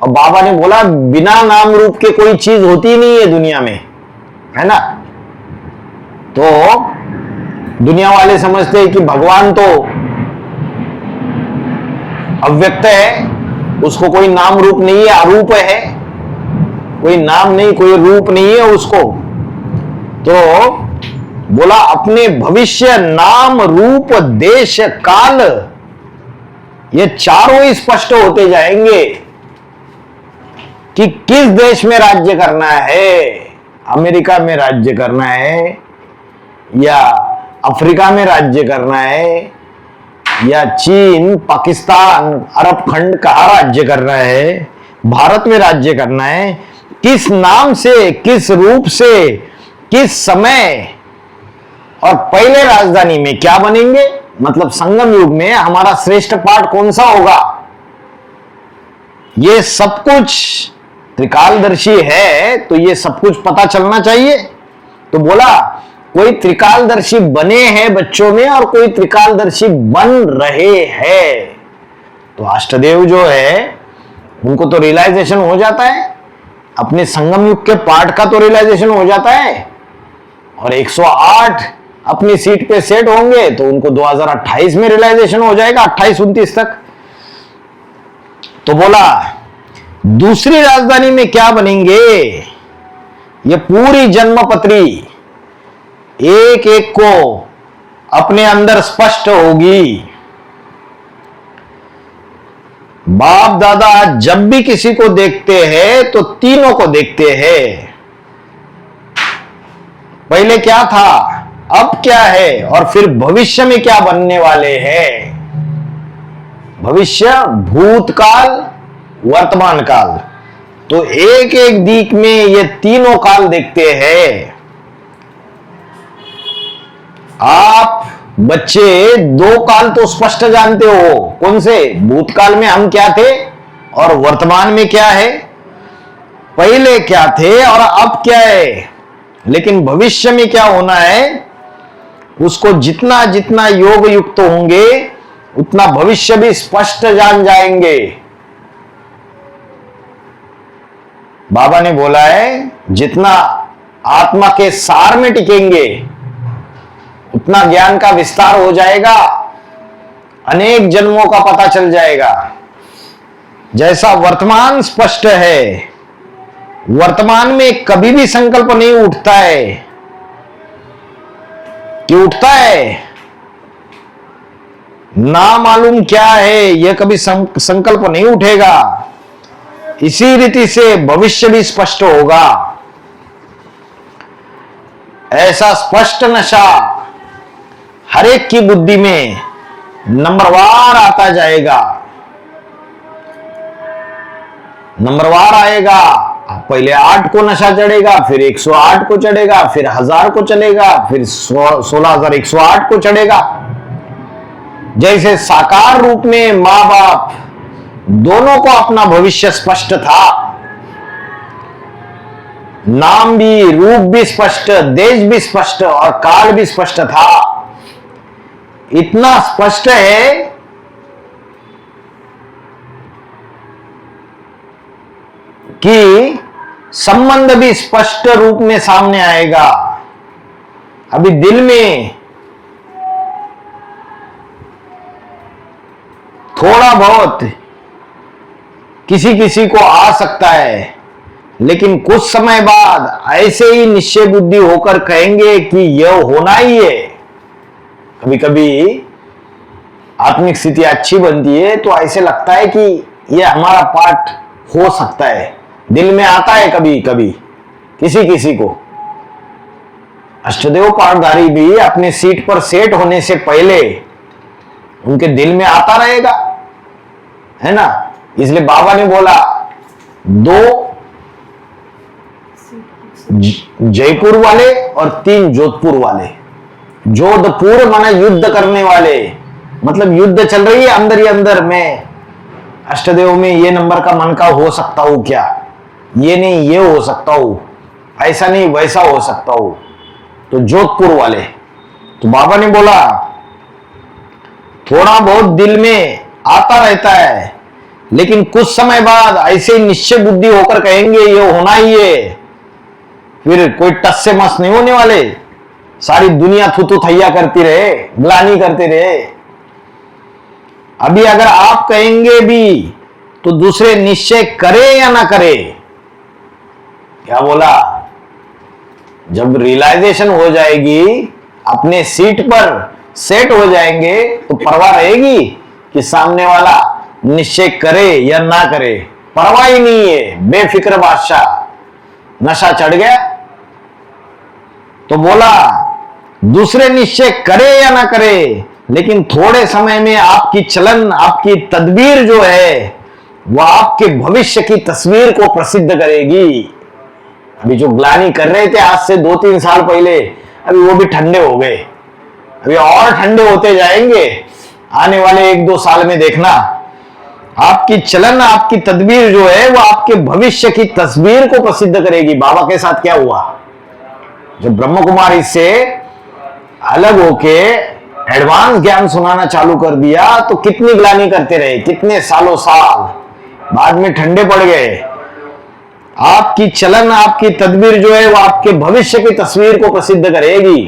और बाबा ने बोला बिना नाम रूप के कोई चीज होती नहीं है दुनिया में, है ना। तो दुनिया वाले समझते हैं कि भगवान तो अव्यक्त है, उसको कोई नाम रूप नहीं है, अरूप है, कोई नाम नहीं कोई रूप नहीं है उसको। तो बोला अपने भविष्य, नाम, रूप, देश, काल, ये चारों ही स्पष्ट होते जाएंगे कि किस देश में राज्य करना है। अमेरिका में राज्य करना है या अफ्रीका में राज्य करना है या चीन, पाकिस्तान, अरब खंड कहाँ राज्य करना है, भारत में राज्य करना है, किस नाम से, किस रूप से, किस समय, और पहले राजधानी में क्या बनेंगे, मतलब संगम युग में हमारा श्रेष्ठ पाठ कौन सा होगा। ये सब कुछ त्रिकालदर्शी है तो ये सब कुछ पता चलना चाहिए। तो बोला कोई त्रिकालदर्शी बने हैं बच्चों में और कोई त्रिकालदर्शी बन रहे हैं। तो अष्टदेव जो है उनको तो रियलाइजेशन हो जाता है, अपने संगम युग के पाठ का तो रियलाइजेशन हो जाता है, और 108 अपनी सीट पे सेट होंगे तो उनको 2028 में रियलाइजेशन हो जाएगा, 28-29 तक। तो बोला दूसरी राजधानी में क्या बनेंगे, ये पूरी जन्मपत्री एक एक को अपने अंदर स्पष्ट होगी। बाप दादा जब भी किसी को देखते हैं तो तीनों को देखते हैं। पहले क्या था, अब क्या है, और फिर भविष्य में क्या बनने वाले हैं। भविष्य, भूतकाल, वर्तमान काल। तो एक एक दिक में ये तीनों काल देखते हैं। आप बच्चे दो काल तो स्पष्ट जानते हो, कौन से, भूतकाल में हम क्या थे और वर्तमान में क्या है, पहले क्या थे और अब क्या है। लेकिन भविष्य में क्या होना है, उसको जितना जितना योग युक्त होंगे उतना भविष्य भी स्पष्ट जान जाएंगे। बाबा ने बोला है जितना आत्मा के सार में टिकेंगे उतना ज्ञान का विस्तार हो जाएगा, अनेक जन्मों का पता चल जाएगा। जैसा वर्तमान स्पष्ट है, वर्तमान में कभी भी संकल्प नहीं उठता है कि उठता है ना मालूम क्या है, यह कभी संकल्प नहीं उठेगा। इसी रीति से भविष्य भी स्पष्ट होगा। ऐसा स्पष्ट नशा हर एक की बुद्धि में नंबरवार आता जाएगा, नंबरवार आएगा। पहले 8 को नशा चढ़ेगा, फिर 108 को चढ़ेगा, फिर 1000 को चलेगा, फिर 16108 को चढ़ेगा। जैसे साकार रूप में मां बाप दोनों को अपना भविष्य स्पष्ट था, नाम भी, रूप भी स्पष्ट, देश भी स्पष्ट और काल भी स्पष्ट था। इतना स्पष्ट है कि संबंध भी स्पष्ट रूप में सामने आएगा। अभी दिल में थोड़ा बहुत किसी किसी को आ सकता है, लेकिन कुछ समय बाद ऐसे ही निश्चय बुद्धि होकर कहेंगे कि यह होना ही है। कभी कभी आत्मिक स्थिति अच्छी बनती है तो ऐसे लगता है कि यह हमारा पाठ हो सकता है, दिल में आता है कभी कभी किसी किसी को। अष्टदेव पाठधारी भी अपने सीट पर सेट होने से पहले उनके दिल में आता रहेगा, है ना। इसलिए बाबा ने बोला 2 जयपुर वाले और 3 जोधपुर वाले। जोधपुर माना युद्ध करने वाले, मतलब युद्ध चल रही है अंदर ही अंदर में। अष्टदेव में ये नंबर का मन का हो सकता हूं क्या, ये नहीं ये हो सकता हूं, ऐसा नहीं वैसा हो सकता हूं। तो जोधपुर वाले। तो बाबा ने बोला थोड़ा बहुत दिल में आता रहता है, लेकिन कुछ समय बाद ऐसे निश्चय बुद्धि होकर कहेंगे ये होना ही है। फिर कोई टस से मस नहीं होने वाले, सारी दुनिया थुथु थैया करती रहे, ग्लानी करते रहे। अभी अगर आप कहेंगे भी तो दूसरे निश्चय करे या ना करे। क्या बोला, जब रियलाइजेशन हो जाएगी, अपने सीट पर सेट हो जाएंगे तो परवाह रहेगी कि सामने वाला निश्चय करे या ना करे, परवाह ही नहीं है, बेफिक्र बादशाह। नशा चढ़ गया तो बोला दूसरे निश्चय करे या ना करे, लेकिन थोड़े समय में आपकी चलन, आपकी तदबीर जो है वह आपके भविष्य की तस्वीर को प्रसिद्ध करेगी। अभी जो ग्लानी कर रहे थे आज से 2-3 साल पहले, अभी वो भी ठंडे हो गए, अभी और ठंडे होते जाएंगे आने वाले 1-2 साल में। देखना आपकी चलन, आपकी तदबीर जो है वो आपके भविष्य की तस्वीर को प्रसिद्ध करेगी। बाबा के साथ क्या हुआ, जब ब्रह्म कुमारी से अलग होके एडवांस ज्ञान सुनाना चालू कर दिया तो कितनी ग्लानि करते रहे, कितने सालों साल, बाद में ठंडे पड़ गए। आपकी चलन, आपकी तदबीर जो है वो आपके भविष्य की तस्वीर को प्रसिद्ध करेगी।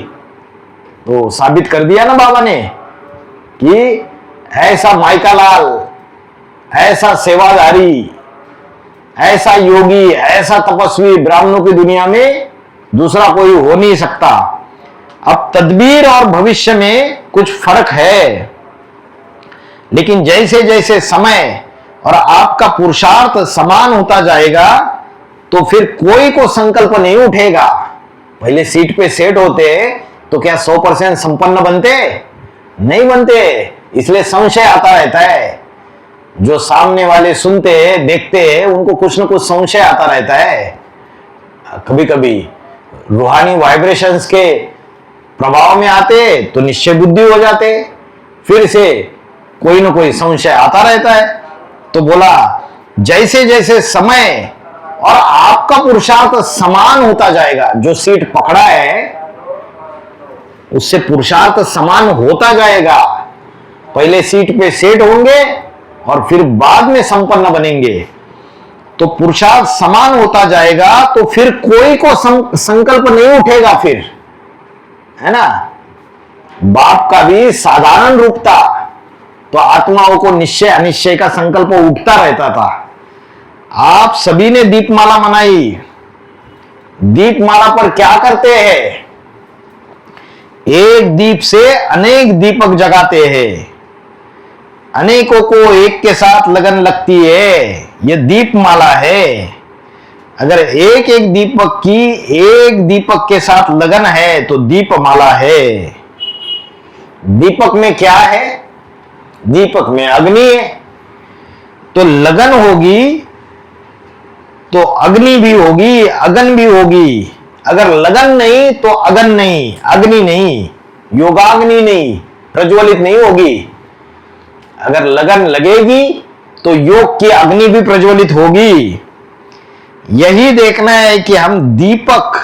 तो साबित कर दिया ना बाबा ने कि ऐसा माइका लाल, ऐसा सेवाधारी, ऐसा योगी, ऐसा तपस्वी ब्राह्मणों की दुनिया में दूसरा कोई हो नहीं सकता। अब तदबीर और भविष्य में कुछ फर्क है, लेकिन जैसे जैसे समय और आपका पुरुषार्थ समान होता जाएगा तो फिर कोई को संकल्प नहीं उठेगा। पहले सीट पे सेट होते तो क्या 100% संपन्न बनते? नहीं बनते। इसलिए संशय आता रहता है। जो सामने वाले सुनते देखते उनको कुछ न कुछ संशय आता रहता है। कभी कभी रूहानी वाइब्रेशंस के प्रभाव में आते तो निश्चय बुद्धि हो जाते, फिर से कोई ना कोई संशय आता रहता है। तो बोला जैसे जैसे समय और आपका पुरुषार्थ समान होता जाएगा, जो सीट पकड़ा है उससे पुरुषार्थ समान होता जाएगा। पहले सीट पे सेट होंगे और फिर बाद में संपन्न बनेंगे। तो पुरुषार्थ समान होता जाएगा तो फिर कोई को संकल्प नहीं उठेगा फिर, है ना। बाप का भी साधारण रूप था तो आत्माओं को निश्चय अनिश्चय का संकल्प उठता रहता था। आप सभी ने दीपमाला मनाई। दीपमाला पर क्या करते हैं? एक दीप से अनेक दीपक जगाते हैं। अनेकों को एक के साथ लगन लगती है, यह दीपमाला है। अगर एक एक दीपक की एक दीपक के साथ लगन है तो दीपमाला है। दीपक में क्या है? दीपक में अग्नि है। तो लगन होगी तो अग्नि भी होगी, अगन भी होगी। अगर लगन नहीं तो अगन नहीं, अग्नि नहीं, योगाग्नि नहीं, प्रज्वलित नहीं होगी। अगर लगन लगेगी तो योग की अग्नि भी प्रज्वलित होगी। यही देखना है कि हम दीपक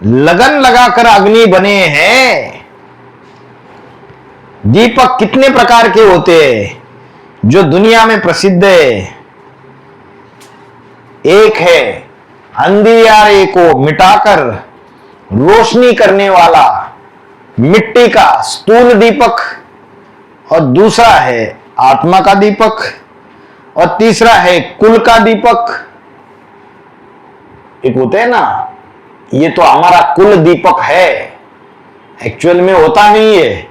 लगन लगाकर अग्नि बने हैं। दीपक कितने प्रकार के होते हैं जो दुनिया में प्रसिद्ध है? एक है अंधियारे को मिटाकर रोशनी करने वाला मिट्टी का स्थूल दीपक, और दूसरा है आत्मा का दीपक, और तीसरा है कुल का दीपक। एक होते हैं ना, ये तो हमारा कुल दीपक है, एक्चुअल में होता नहीं है।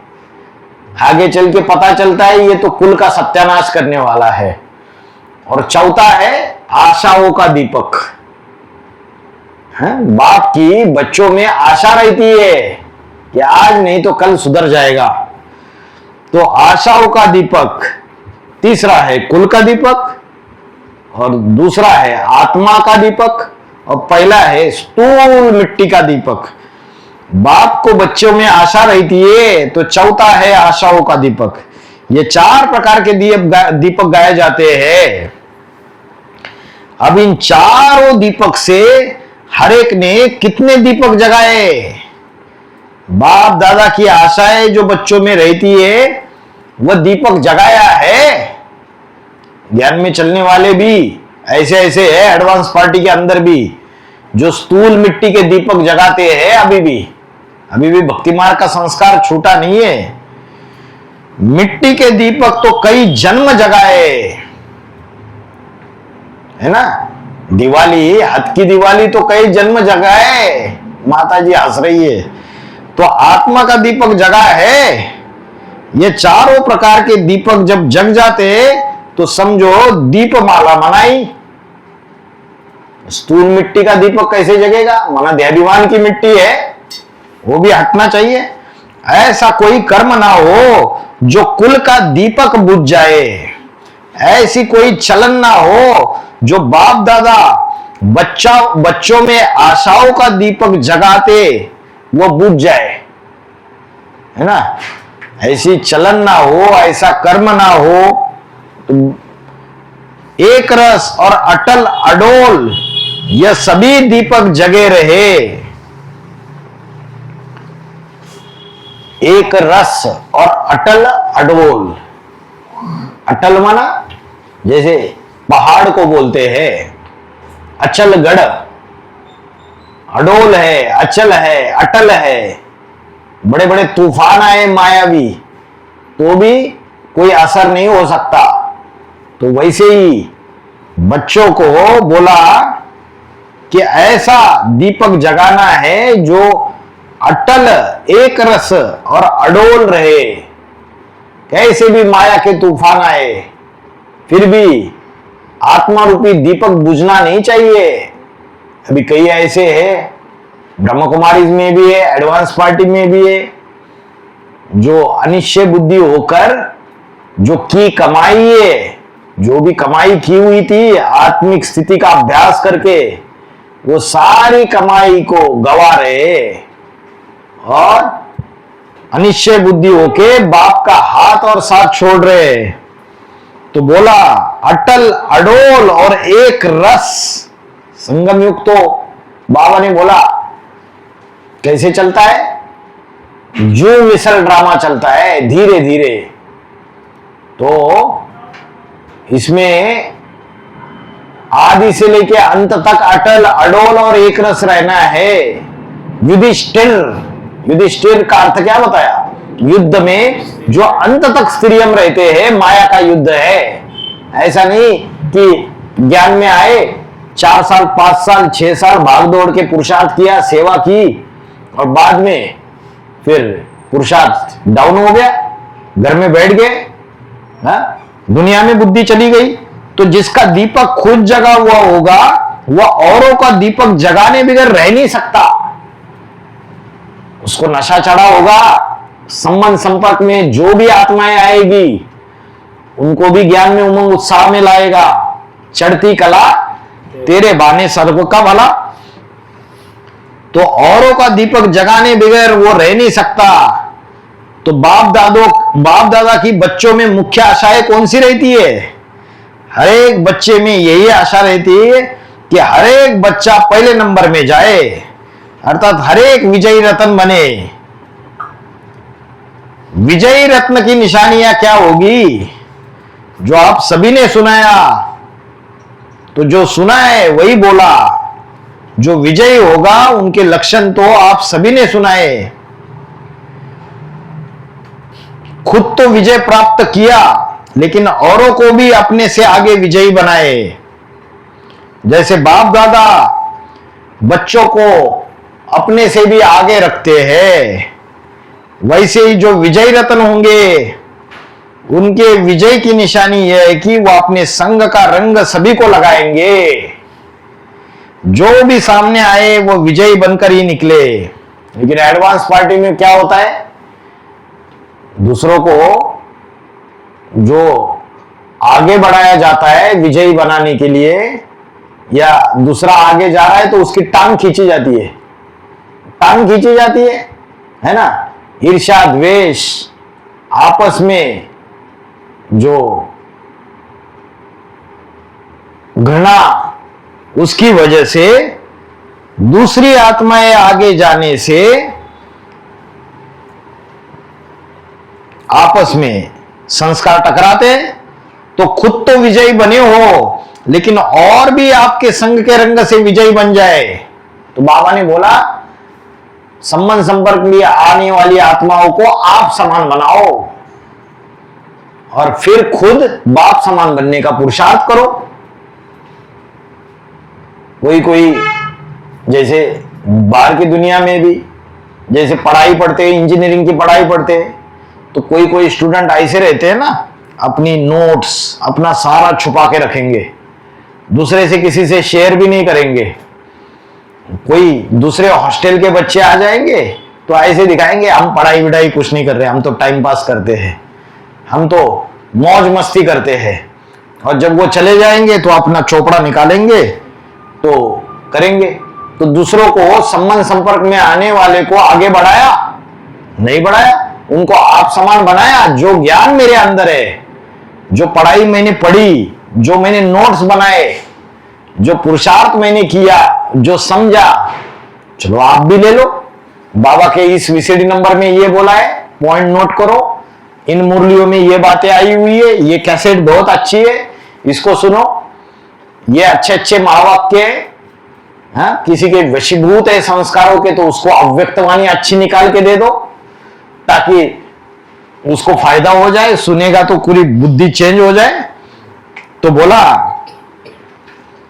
आगे चल के पता चलता है ये तो कुल का सत्यानाश करने वाला है। और चौथा है आशाओं का दीपक। बाप की बच्चों में आशा रहती है कि आज नहीं तो कल सुधर जाएगा। तो आशाओं का दीपक, तीसरा है कुल का दीपक, और दूसरा है आत्मा का दीपक, और पहला है स्थूल मिट्टी का दीपक। बाप को बच्चों में आशा रहती है तो चौथा है आशाओं का दीपक। ये 4 प्रकार के दीपक गाए जाते हैं। अब इन चारों दीपक से हर एक ने कितने दीपक जगाए? बाप दादा की आशाएं जो बच्चों में रहती है वह दीपक जगाया है। ज्ञान में चलने वाले भी ऐसे ऐसे है, एडवांस पार्टी के अंदर भी, जो स्थूल मिट्टी के दीपक जगाते हैं। अभी भी भक्ति मार्ग का संस्कार छूटा नहीं है। मिट्टी के दीपक तो कई जन्म जगाए, है ना। दिवाली, हाथ की दिवाली तो कई जन्म जगाए। माता जी हंस रही है। तो आत्मा का दीपक जगा है। ये चारों प्रकार के दीपक जब जग जाते तो समझो दीपमाला मनाई। स्थूल मिट्टी का दीपक कैसे जगेगा? माना देहाभिमान की मिट्टी है, वो भी हटना चाहिए। ऐसा कोई कर्म ना हो जो कुल का दीपक बुझ जाए। ऐसी कोई चलन ना हो जो बाप दादा बच्चों में आशाओं का दीपक जगाते वो बुझ जाए। है ना, ऐसी चलन ना हो, ऐसा कर्म ना हो, तो एक रस और अटल अडोल यह सभी दीपक जगे रहे। एक रस और अटल अडोल, अटल माना जैसे पहाड़ को बोलते हैं अचल गढ़, अडोल है, अचल है, अटल है। बड़े बड़े तूफान आए मायावी तो भी कोई असर नहीं हो सकता। तो वैसे ही बच्चों को बोला कि ऐसा दीपक जगाना है जो अटल एक रस और अडोल रहे। कैसे भी माया के तूफान आए फिर भी आत्मा रूपी दीपक बुझना नहीं चाहिए। अभी कई ऐसे हैं, ब्रह्म कुमारी में भी है, एडवांस पार्टी में भी है, जो अनिश्चय बुद्धि होकर जो की कमाई है, जो भी कमाई की हुई थी आत्मिक स्थिति का अभ्यास करके, वो सारी कमाई को गवा रहे और अनिश्चय बुद्धि होके बाप का हाथ और साथ छोड़ रहे। तो बोला अटल अडोल और एक रस संगम युक्त। तो बाबा ने बोला कैसे चलता है, जो मिसल ड्रामा चलता है धीरे धीरे। तो इसमें आदि से लेके अंत तक अटल अडोल और एक रस रहना है। युधिष्ठिर, युधिष्ठिर का अर्थ क्या बताया, युद्ध में जो अंत तक स्त्रियम रहते हैं, माया का युद्ध है। ऐसा नहीं कि ज्ञान में आए 4 साल 5 साल 6 साल भाग दौड़ के पुरुषार्थ किया, सेवा की और बाद में फिर पुरुषार्थ डाउन हो गया, घर में बैठ गए, दुनिया में बुद्धि चली गई। तो जिसका दीपक खुद जगा हुआ होगा वह औरों का दीपक जगाने बगैर रह नहीं सकता। उसको नशा चढ़ा होगा, संबंध संपर्क में जो भी आत्माएं आएगी उनको भी ज्ञान में उमंग उत्साह में लाएगा। चढ़ती कला तेरे बाने सर्व का भला। तो औरों का दीपक जगाने बगैर वो रह नहीं सकता। तो बाप दादा की बच्चों में मुख्य आशाएं कौन सी रहती है? हर एक बच्चे में यही आशा रहती है कि हर एक बच्चा पहले नंबर में जाए, अर्थात हर एक विजयी रत्न बने। विजयी रत्न की निशानियां क्या होगी? जो आप सभी ने सुनाया, तो जो सुना है वही बोला। जो विजयी होगा उनके लक्षण तो आप सभी ने सुनाए। खुद तो विजय प्राप्त किया, लेकिन औरों को भी अपने से आगे विजयी बनाए। जैसे बाप दादा बच्चों को अपने से भी आगे रखते हैं, वैसे ही जो विजयी रत्न होंगे उनके विजय की निशानी यह है कि वो अपने संग का रंग सभी को लगाएंगे। जो भी सामने आए वो विजयी बनकर ही निकले। लेकिन एडवांस पार्टी में क्या होता है, दूसरों को जो आगे बढ़ाया जाता है विजयी बनाने के लिए, या दूसरा आगे जा रहा है तो उसकी टांग खींची जाती है, टांग खींची जाती है ना। ईर्ष्या द्वेष आपस में जो घृणा, उसकी वजह से दूसरी आत्माएं आगे जाने से आपस में संस्कार टकराते। तो खुद तो विजयी बने हो, लेकिन और भी आपके संग के रंग से विजयी बन जाए। तो बाबा ने बोला संबंध संपर्क में आने वाली आत्माओं को आप समान बनाओ और फिर खुद बाप समान बनने का पुरुषार्थ करो। कोई जैसे बाहर की दुनिया में भी जैसे पढ़ाई पढ़ते हैं, इंजीनियरिंग की पढ़ाई पढ़ते हैं, तो कोई स्टूडेंट ऐसे रहते हैं ना, अपनी नोट्स अपना सारा छुपा के रखेंगे, दूसरे से किसी से शेयर भी नहीं करेंगे। कोई दूसरे हॉस्टल के बच्चे आ जाएंगे तो ऐसे दिखाएंगे हम पढ़ाई विढ़ाई कुछ नहीं कर रहे, हम तो टाइम पास करते हैं, हम तो मौज मस्ती करते हैं। और जब वो चले जाएंगे तो अपना चोपड़ा निकालेंगे तो करेंगे। तो दूसरों को संबंध संपर्क में आने वाले को आगे बढ़ाया नहीं बढ़ाया, उनको आप समान बनाया। जो ज्ञान मेरे अंदर है, जो पढ़ाई मैंने पढ़ी, जो मैंने नोट्स बनाए, जो पुरुषार्थ मैंने किया, जो समझा, चलो आप भी ले लो। बाबा के इस वीसीडी नंबर में ये बोला है, पॉइंट नोट करो, इन मुरलियों में ये बातें आई हुई है, ये कैसेट बहुत अच्छी है, इसको सुनो, ये अच्छे अच्छे महावाक्य है। हाँ, किसी के वशीभूत है संस्कारों के तो उसको अव्यक्तवाणी अच्छी निकाल के दे दो, ताकि उसको फायदा हो जाए, सुनेगा तो पूरी बुद्धि चेंज हो जाए। तो बोला,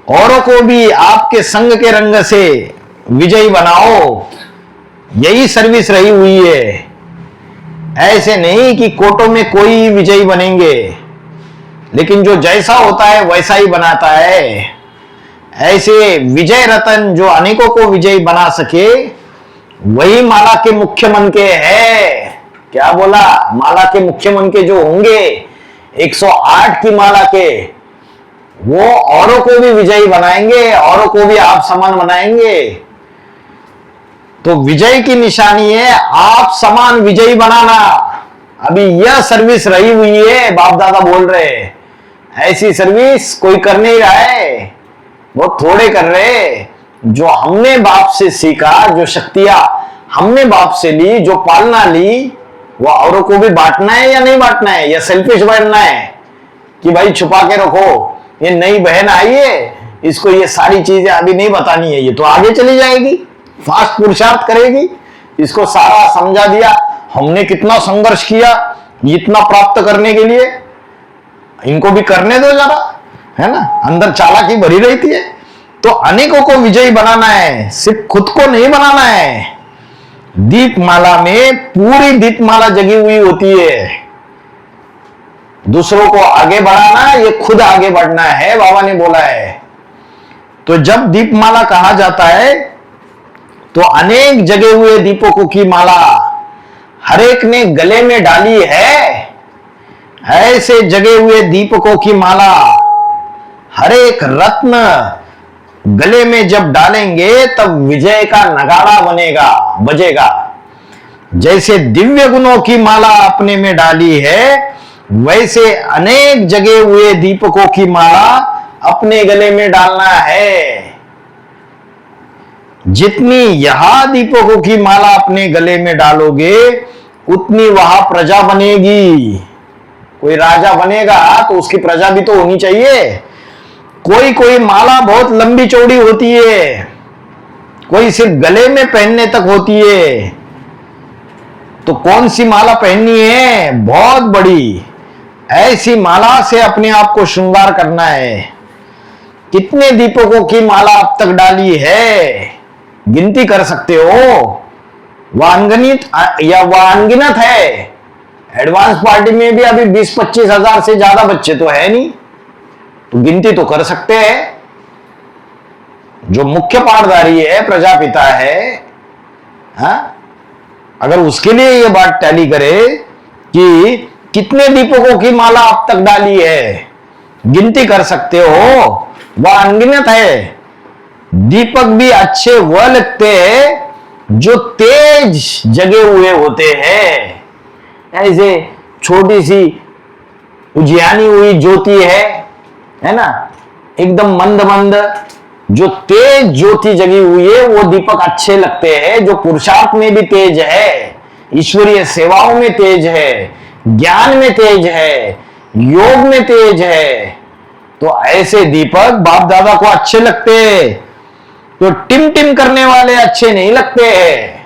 औरों को भी आपके संग के रंग से विजयी बनाओ, यही सर्विस रही हुई है। ऐसे नहीं कि कोटों में कोई विजयी बनेंगे, लेकिन जो जैसा होता है वैसा ही बनाता है। ऐसे विजय रतन जो अनेकों को विजयी बना सके, वही माला के मुख्य मन के है। क्या बोला? माला के मुख्य मन के जो होंगे 108 की माला के, वो औरों को भी विजयी बनाएंगे, औरों को भी आप समान बनाएंगे। तो विजय की निशानी है आप समान विजयी बनाना। अभी यह सर्विस रही हुई है, बाप दादा बोल रहे हैं। ऐसी सर्विस कोई कर नहीं रहा है, बहुत थोड़े कर रहे। जो हमने बाप से सीखा, जो शक्तियां हमने बाप से ली, जो पालना ली, वो औरों को भी बांटना है या नहीं बांटना है, या सेल्फिश बनना है कि भाई छुपा के रखो, ये नई बहन आई है, इसको ये सारी चीजें अभी नहीं बतानी है, ये तो आगे चली जाएगी, फास्ट पुरुषार्थ करेगी, इसको सारा समझा दिया। हमने कितना संघर्ष किया इतना प्राप्त करने के लिए, इनको भी करने दो जरा, है ना। अंदर चालाकी भरी रहती है। तो अनेकों को विजयी बनाना है, सिर्फ खुद को नहीं बनाना है। दीपमाला में पूरी दीपमाला जगी हुई होती है। दूसरों को आगे बढ़ाना, ये खुद आगे बढ़ना है, बाबा ने बोला है। तो जब दीपमाला कहा जाता है तो अनेक जगे हुए दीपकों की माला हर एक ने गले में डाली है। ऐसे जगे हुए दीपकों की माला हर एक रत्न गले में जब डालेंगे तब विजय का नगाड़ा बजेगा। जैसे दिव्य गुणों की माला अपने में डाली है, वैसे अनेक जगे हुए दीपकों की माला अपने गले में डालना है। जितनी यहां दीपकों की माला अपने गले में डालोगे, उतनी वहां प्रजा बनेगी। कोई राजा बनेगा तो उसकी प्रजा भी तो होनी चाहिए। कोई कोई माला बहुत लंबी चौड़ी होती है, कोई सिर्फ गले में पहनने तक होती है। तो कौन सी माला पहननी है? बहुत बड़ी। ऐसी माला से अपने आप को श्रृंगार करना है। कितने दीपकों की माला अब तक डाली है, गिनती कर सकते हो? वह अनगिनत या वह अनगिनत है। एडवांस पार्टी में भी अभी 20-25 हजार से ज्यादा बच्चे तो है नहीं, तो गिनती तो कर सकते हैं। जो मुख्य पाठधारी है, प्रजापिता है, हाँ? अगर उसके लिए यह बात टैली करे कि कितने दीपकों की माला अब तक डाली है, गिनती कर सकते हो, वह अनगिनत है। दीपक भी अच्छे वह लगते हैं जो तेज जगे हुए होते हैं। ऐसे छोटी सी उजियानी हुई ज्योति है ना, एकदम मंद मंद, जो तेज ज्योति जगी हुई है वो दीपक अच्छे लगते हैं। जो पुरुषार्थ में भी तेज है, ईश्वरीय सेवाओं में तेज है, ज्ञान में तेज है, योग में तेज है, तो ऐसे दीपक बाप दादा को अच्छे लगते हैं। तो टिम टिम करने वाले अच्छे नहीं लगते हैं।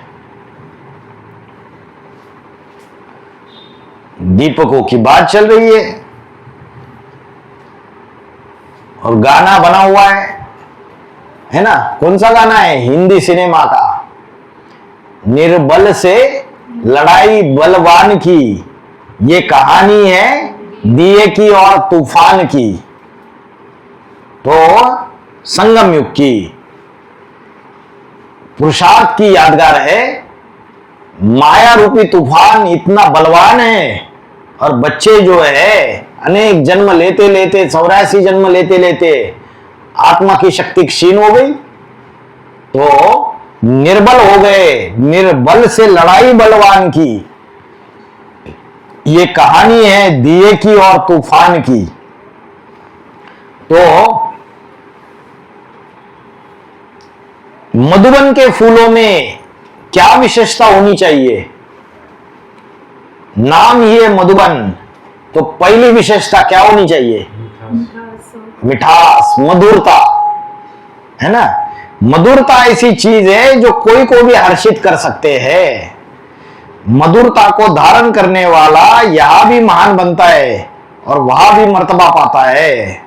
दीपकों की बात चल रही है और गाना बना हुआ है ना। कौन सा गाना है? हिंदी सिनेमा का। निर्बल से लड़ाई बलवान की, ये कहानी है दिए की और तूफान की। तो संगम युग की पुरुषार्थ की यादगार है। माया रूपी तूफान इतना बलवान है और बच्चे जो है अनेक जन्म लेते लेते, 84 जन्म लेते लेते आत्मा की शक्ति क्षीण हो गई, तो निर्बल हो गए। निर्बल से लड़ाई बलवान की, ये कहानी है दिए की और तूफान की। तो मधुबन के फूलों में क्या विशेषता होनी चाहिए? नाम ही है मधुबन, तो पहली विशेषता क्या होनी चाहिए? मिठास, मधुरता, है ना। मधुरता ऐसी चीज है जो कोई को भी हर्षित कर सकते हैं। मधुरता को धारण करने वाला यहां भी महान बनता है और वहां भी मर्तबा पाता है।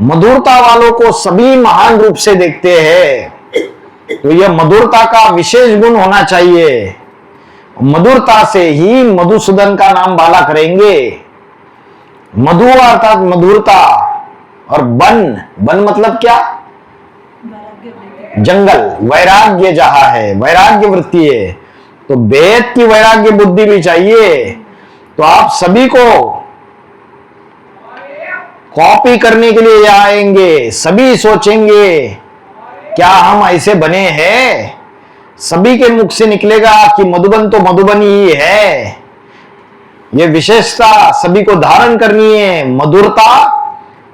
मधुरता वालों को सभी महान रूप से देखते हैं। तो यह मधुरता का विशेष गुण होना चाहिए। मधुरता से ही मधुसूदन का नाम बाला करेंगे। मधु अर्थात मधुरता, और बन, बन मतलब क्या? जंगल, वैराग्य जहां है, वैराग्य वृत्ति है। तो वेद की वैराग्य बुद्धि भी चाहिए। तो आप सभी को कॉपी करने के लिए आएंगे, सभी सोचेंगे क्या हम ऐसे बने हैं? सभी के मुख से निकलेगा कि मधुबन तो मधुबन ही है। यह विशेषता सभी को धारण करनी है, मधुरता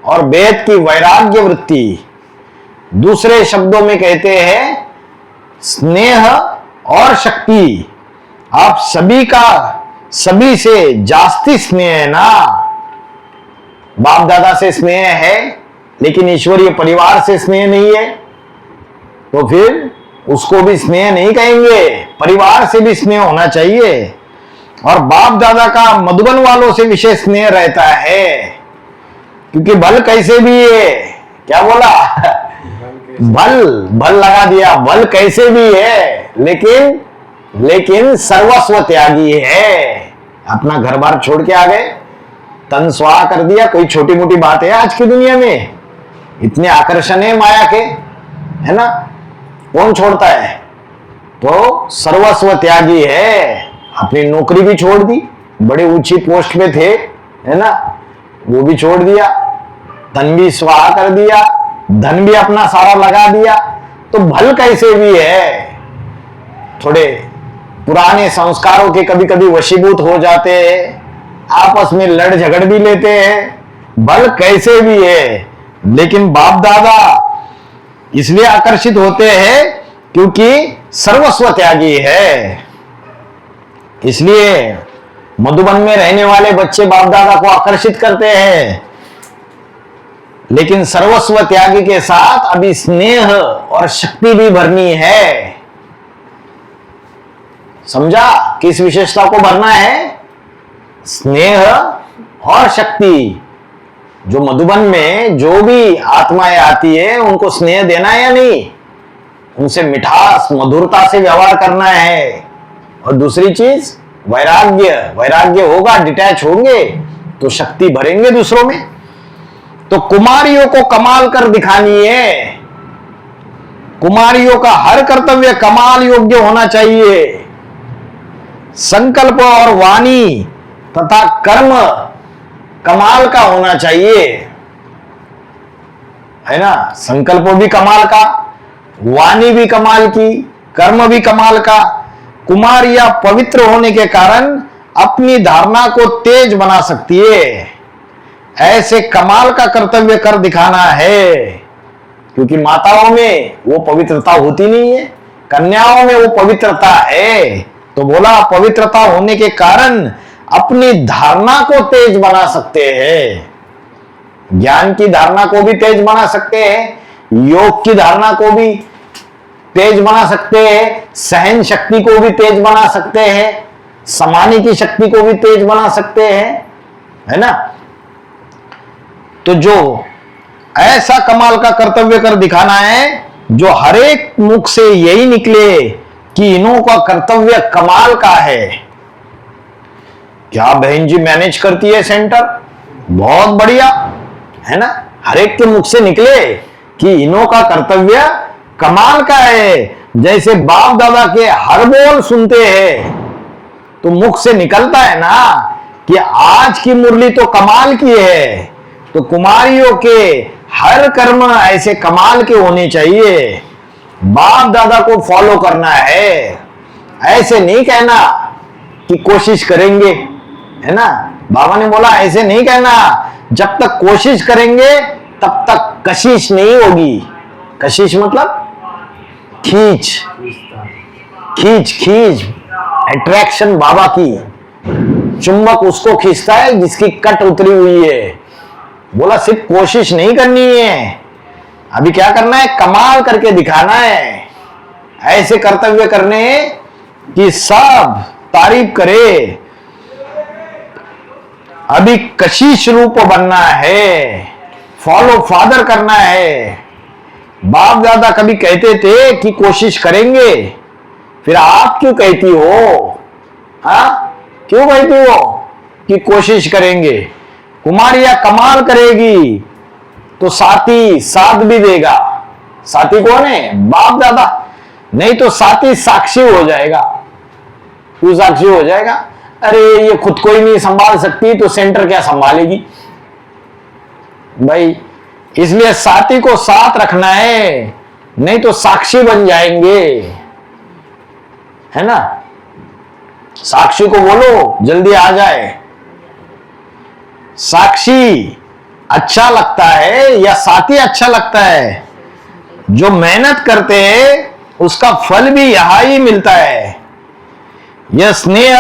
और वेद की वैराग्य वृत्ति। दूसरे शब्दों में कहते हैं स्नेह और शक्ति। आप सभी का सभी से जास्ती स्नेह है ना। बाप दादा से स्नेह है लेकिन ईश्वरीय परिवार से स्नेह नहीं है, तो फिर उसको भी स्नेह नहीं कहेंगे। परिवार से भी स्नेह होना चाहिए। और बाप दादा का मधुबन वालों से विशेष स्नेह रहता है, क्योंकि भल कैसे भी है, क्या बोला? भल लगा दिया, भल कैसे भी है, लेकिन सर्वस्व त्यागी है। अपना घर बार छोड़ के आ गए, तन स्वाहा कर दिया। कोई छोटी मोटी बात है आज की दुनिया में? इतने आकर्षण है माया के, है ना। कौन छोड़ता है? तो सर्वस्व त्यागी है। अपनी नौकरी भी छोड़ दी, बड़े ऊंची पोस्ट पे थे, है ना, वो भी छोड़ दिया। धन भी स्वाहा कर दिया, धन भी अपना सारा लगा दिया। तो भल कैसे भी है। थोड़े पुराने संस्कारों के कभी कभी वशीभूत हो जाते हैं, आपस में लड़ झगड़ भी लेते हैं। भल कैसे भी है, लेकिन बाप दादा इसलिए आकर्षित होते हैं क्योंकि सर्वस्व त्यागी है। इसलिए मधुबन में रहने वाले बच्चे बाप दादा को आकर्षित करते हैं। लेकिन सर्वस्व त्यागी के साथ अभी स्नेह और शक्ति भी भरनी है। समझा? किस विशेषता को भरना है? स्नेह और शक्ति। जो मधुबन में जो भी आत्माएं आती है उनको स्नेह देना है या नहीं? उनसे मिठास, मधुरता से व्यवहार करना है। और दूसरी चीज वैराग्य। वैराग्य होगा, डिटैच होंगे तो शक्ति भरेंगे दूसरों में। तो कुमारियों को कमाल कर दिखानी है। कुमारियों का हर कर्तव्य कमाल योग्य होना चाहिए। संकल्प और वाणी तथा कर्म कमाल का होना चाहिए, है ना। संकल्प भी कमाल का, वाणी भी कमाल की, कर्म भी कमाल का। कुमारियां पवित्र होने के कारण अपनी धारणा को तेज बना सकती है। ऐसे कमाल का कर्तव्य कर दिखाना है, क्योंकि माताओं में वो पवित्रता होती नहीं है, कन्याओं में वो पवित्रता है। तो बोला पवित्रता होने के कारण अपनी धारणा को तेज बना सकते हैं। ज्ञान की धारणा को भी तेज बना सकते हैं, योग की धारणा को भी तेज बना सकते हैं, सहन शक्ति को भी तेज बना सकते हैं, समाने की शक्ति को भी तेज बना सकते हैं, है ना। तो जो ऐसा कमाल का कर्तव्य कर दिखाना है जो हर एक मुख से यही निकले कि इन्हों का कर्तव्य कमाल का है। क्या बहन जी मैनेज करती है सेंटर, बहुत बढ़िया, है ना। हर एक के मुख से निकले कि इन्हों का कर्तव्य कमाल का है। जैसे बाप दादा के हर बोल सुनते हैं तो मुख से निकलता है ना कि आज की मुरली तो कमाल की है। तो कुमारियों के हर कर्म ऐसे कमाल के होने चाहिए। बाप दादा को फॉलो करना है, ऐसे नहीं कहना कि कोशिश करेंगे, है ना। बाबा ने बोला ऐसे नहीं कहना, जब तक कोशिश करेंगे तब तक कशिश नहीं होगी। कशिश मतलब खींच खींच खींच, अट्रैक्शन बाबा की। चुंबक उसको खींचता है जिसकी कट उतरी हुई है। बोला सिर्फ कोशिश नहीं करनी है, अभी क्या करना है, कमाल करके दिखाना है। ऐसे कर्तव्य करने कि सब तारीफ करे। अभी कशिश रूप बनना है, फॉलो फादर करना है। बाप दादा कभी कहते थे कि कोशिश करेंगे, फिर आप क्यों कहती हो? क्यों कहती हो कि कोशिश करेंगे? कुमारिया कमाल करेगी तो साथी साथ भी देगा। साथी कौन है? बाप दादा। नहीं तो साथी साक्षी हो जाएगा। क्यों साक्षी हो जाएगा? अरे ये खुद को ही नहीं संभाल सकती तो सेंटर क्या संभालेगी भाई। इसलिए साथी को साथ रखना है, नहीं तो साक्षी बन जाएंगे, है ना। साक्षी को बोलो जल्दी आ जाए। साक्षी अच्छा लगता है या साथी अच्छा लगता है? जो मेहनत करते हैं उसका फल भी यहां ही मिलता है। यह स्नेह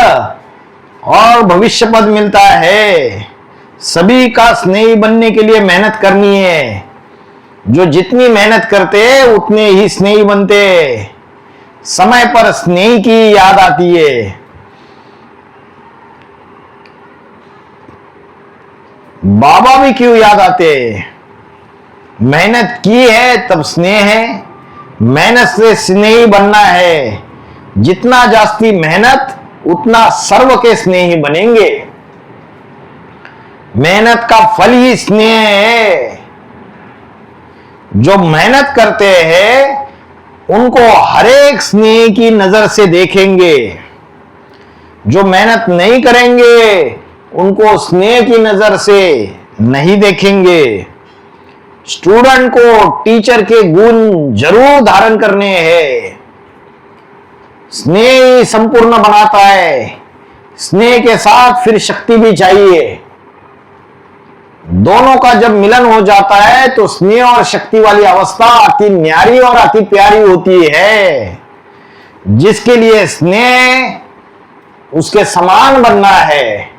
और भविष्य पद मिलता है। सभी का स्नेही बनने के लिए मेहनत करनी है। जो जितनी मेहनत करते हैं उतने ही स्नेही बनते हैं। समय पर स्नेही की याद आती है। बाबा भी क्यों याद आते? मेहनत की है तब स्नेह है। मेहनत से स्नेही बनना है। जितना जास्ती मेहनत उतना सर्व के स्नेही बनेंगे। मेहनत का फल ही स्नेह है। जो मेहनत करते हैं उनको हरेक स्नेह की नजर से देखेंगे। जो मेहनत नहीं करेंगे उनको स्नेह की नजर से नहीं देखेंगे। स्टूडेंट को टीचर के गुण जरूर धारण करने हैं। स्नेह संपूर्ण बनाता है। स्नेह के साथ फिर शक्ति भी चाहिए। दोनों का जब मिलन हो जाता है तो स्नेह और शक्ति वाली अवस्था अति न्यारी और अति प्यारी होती है। जिसके लिए स्नेह उसके समान बनना है,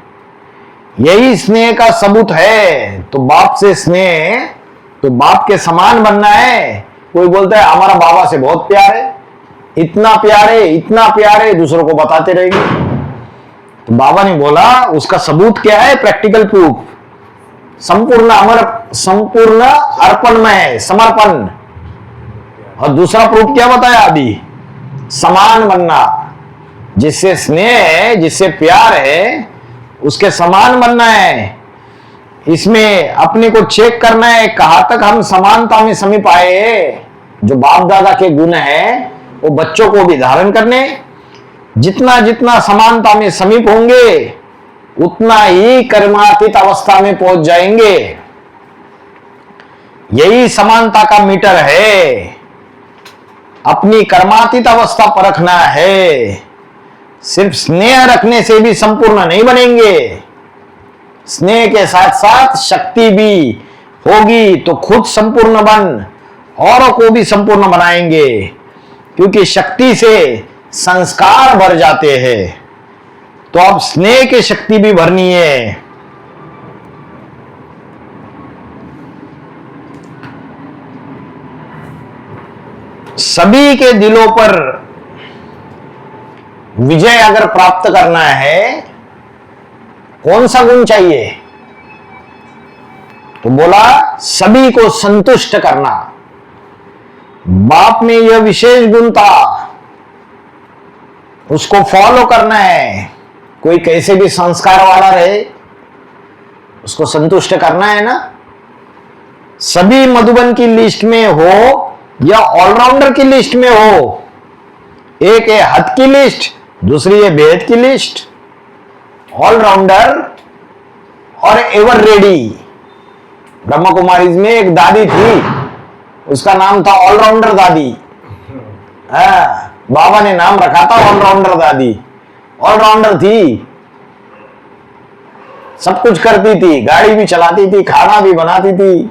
यही स्नेह का सबूत है। तो बाप से स्नेह, तो बाप के समान बनना है। कोई बोलता है हमारा बाबा से बहुत प्यार है, इतना प्यारे दूसरों को बताते रहेंगे। तो बाबा ने बोला उसका सबूत क्या है? Practical proof. संपूर्ण अर्पण में है, समर्पण। और दूसरा प्रूफ क्या बताया अभी? समान बनना। जिससे स्नेह है, जिससे प्यार है, उसके समान बनना है। इसमें अपने को चेक करना है कहां तक हम समानता में समीप आए। जो बाप दादा के गुण हैं वो बच्चों को भी धारण करने। जितना जितना समानता में समीप होंगे उतना ही कर्मातीत अवस्था में पहुंच जाएंगे। यही समानता का मीटर है। अपनी कर्मातीत अवस्था परखना है। सिर्फ स्नेह रखने से भी संपूर्ण नहीं बनेंगे। स्नेह के साथ साथ शक्ति भी होगी तो खुद संपूर्ण बन औरों को भी संपूर्ण बनाएंगे। क्योंकि शक्ति से संस्कार भर जाते हैं। तो अब स्नेह की शक्ति भी भरनी है। सभी के दिलों पर विजय अगर प्राप्त करना है, कौन सा गुण चाहिए? तो बोला सभी को संतुष्ट करना। बाप में यह विशेष गुण था, उसको फॉलो करना है। कोई कैसे भी संस्कार वाला रहे, उसको संतुष्ट करना है ना। सभी मधुबन की लिस्ट में हो या ऑलराउंडर की लिस्ट में हो। एक है हद की लिस्ट, दूसरी है बेहद की लिस्ट। ऑलराउंडर और एवर रेडी। ब्रह्मा कुमारीज में एक दादी थी, उसका नाम था ऑलराउंडर दादी। बाबा ने नाम रखा था ऑलराउंडर दादी। ऑलराउंडर थी, सब कुछ करती थी, गाड़ी भी चलाती थी, खाना भी बनाती थी,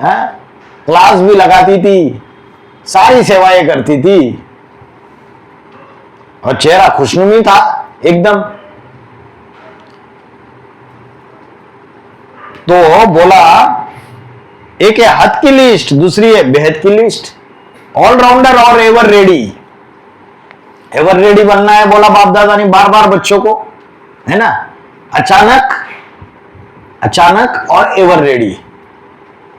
क्लास भी लगाती थी, सारी सेवाएं करती थी और चेहरा खुशनुमी था एकदम। तो बोला एक है हद की लिस्ट, दूसरी है बेहद की लिस्ट। ऑलराउंडर और एवर रेडी। एवर रेडी बनना है बोला बाप दादा ने बार बार बच्चों को, है ना। अचानक और एवर रेडी।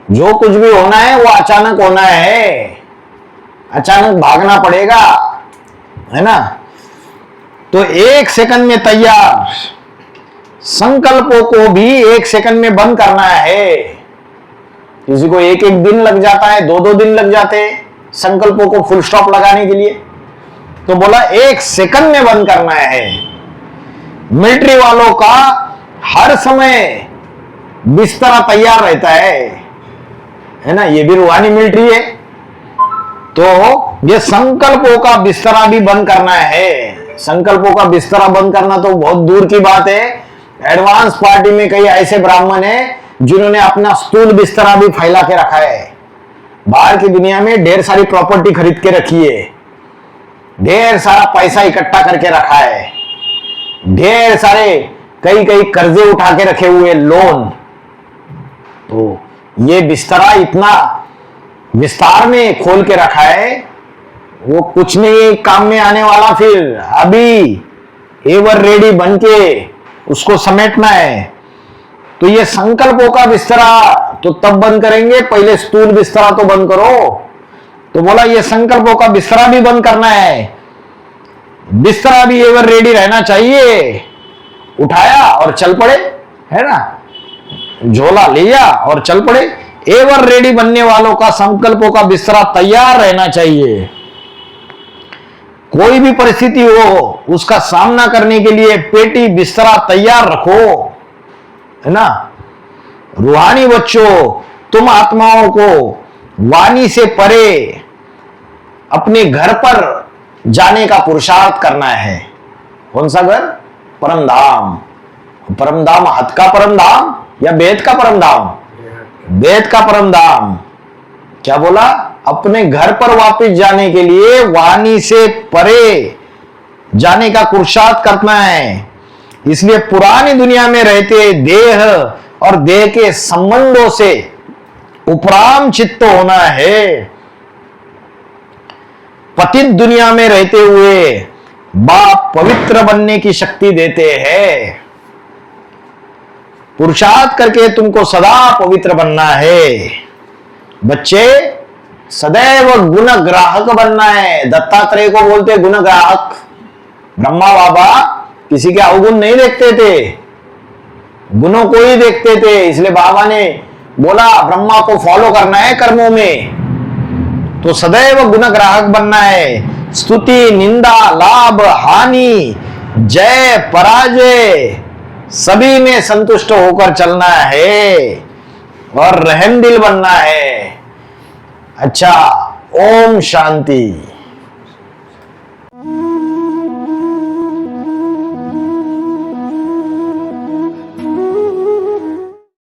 जो कुछ भी होना है वो अचानक होना है, अचानक भागना पड़ेगा, है ना। तो 1 सेकंड में तैयार। संकल्पों को भी 1 सेकंड में बंद करना है। किसी को 1-1 दिन लग जाता है, 2-2 दिन लग जाते हैं संकल्पों को फुल स्टॉप लगाने के लिए। तो बोला 1 सेकंड में बंद करना है। मिलिट्री वालों का हर समय बिस्तरा तैयार रहता है ना। ये भी रूहानी मिलिट्री है। तो ये संकल्पों का बिस्तरा भी बंद करना है। संकल्पों का बिस्तरा बंद करना तो बहुत दूर की बात है। एडवांस पार्टी में कई ऐसे ब्राह्मण हैं जिन्होंने अपना स्थूल बिस्तरा भी फैला के रखा है। बाहर की दुनिया में ढेर सारी प्रॉपर्टी खरीद के रखी है, ढेर सारा पैसा इकट्ठा करके रखा है, ढेर सारे कई कर्जे उठा के रखे हुए, लोन। तो ये बिस्तरा इतना विस्तार में खोल के रखा है, वो कुछ नहीं काम में आने वाला। फिर अभी एवर रेडी बन के उसको समेटना है। तो ये संकल्पों का बिस्तरा तो तब बंद करेंगे, पहले स्थूल बिस्तरा तो बंद करो। तो बोला ये संकल्पों का बिस्तरा भी बंद करना है, बिस्तरा भी एवर रेडी रहना चाहिए। उठाया और चल पड़े, है ना, झोला लिया और चल पड़े। एवर रेडी बनने वालों का संकल्पों का बिस्तरा तैयार रहना चाहिए। कोई भी परिस्थिति हो उसका सामना करने के लिए पेटी बिस्तरा तैयार रखो, है ना। रूहानी बच्चों, तुम आत्माओं को वाणी से परे अपने घर पर जाने का पुरुषार्थ करना है। कौन सा घर? परम धाम। परम धाम हद का परम धाम या वेद का परम धाम? वेद का परम धाम। क्या बोला? अपने घर पर वापस जाने के लिए वाणी से परे जाने का पुरुषार्थ करना है। इसलिए पुरानी दुनिया में रहते देह और देह के संबंधों से उपराम चित्त होना है। पतित दुनिया में रहते हुए बाप पवित्र बनने की शक्ति देते हैं। पुरुषार्थ करके तुमको सदा पवित्र बनना है। बच्चे, सदैव गुण ग्राहक बनना है। दत्तात्रेय को बोलते गुण ग्राहक। ब्रह्मा बाबा किसी के अवगुण नहीं देखते थे, गुणों को ही देखते थे। इसलिए बाबा ने बोला ब्रह्मा को फॉलो करना है कर्मों में, तो सदैव गुण ग्राहक बनना है। स्तुति, निंदा, लाभ, हानि, जय, पराजय सभी में संतुष्ट होकर चलना है और रहम दिल बनना है। अच्छा, ओम शांति।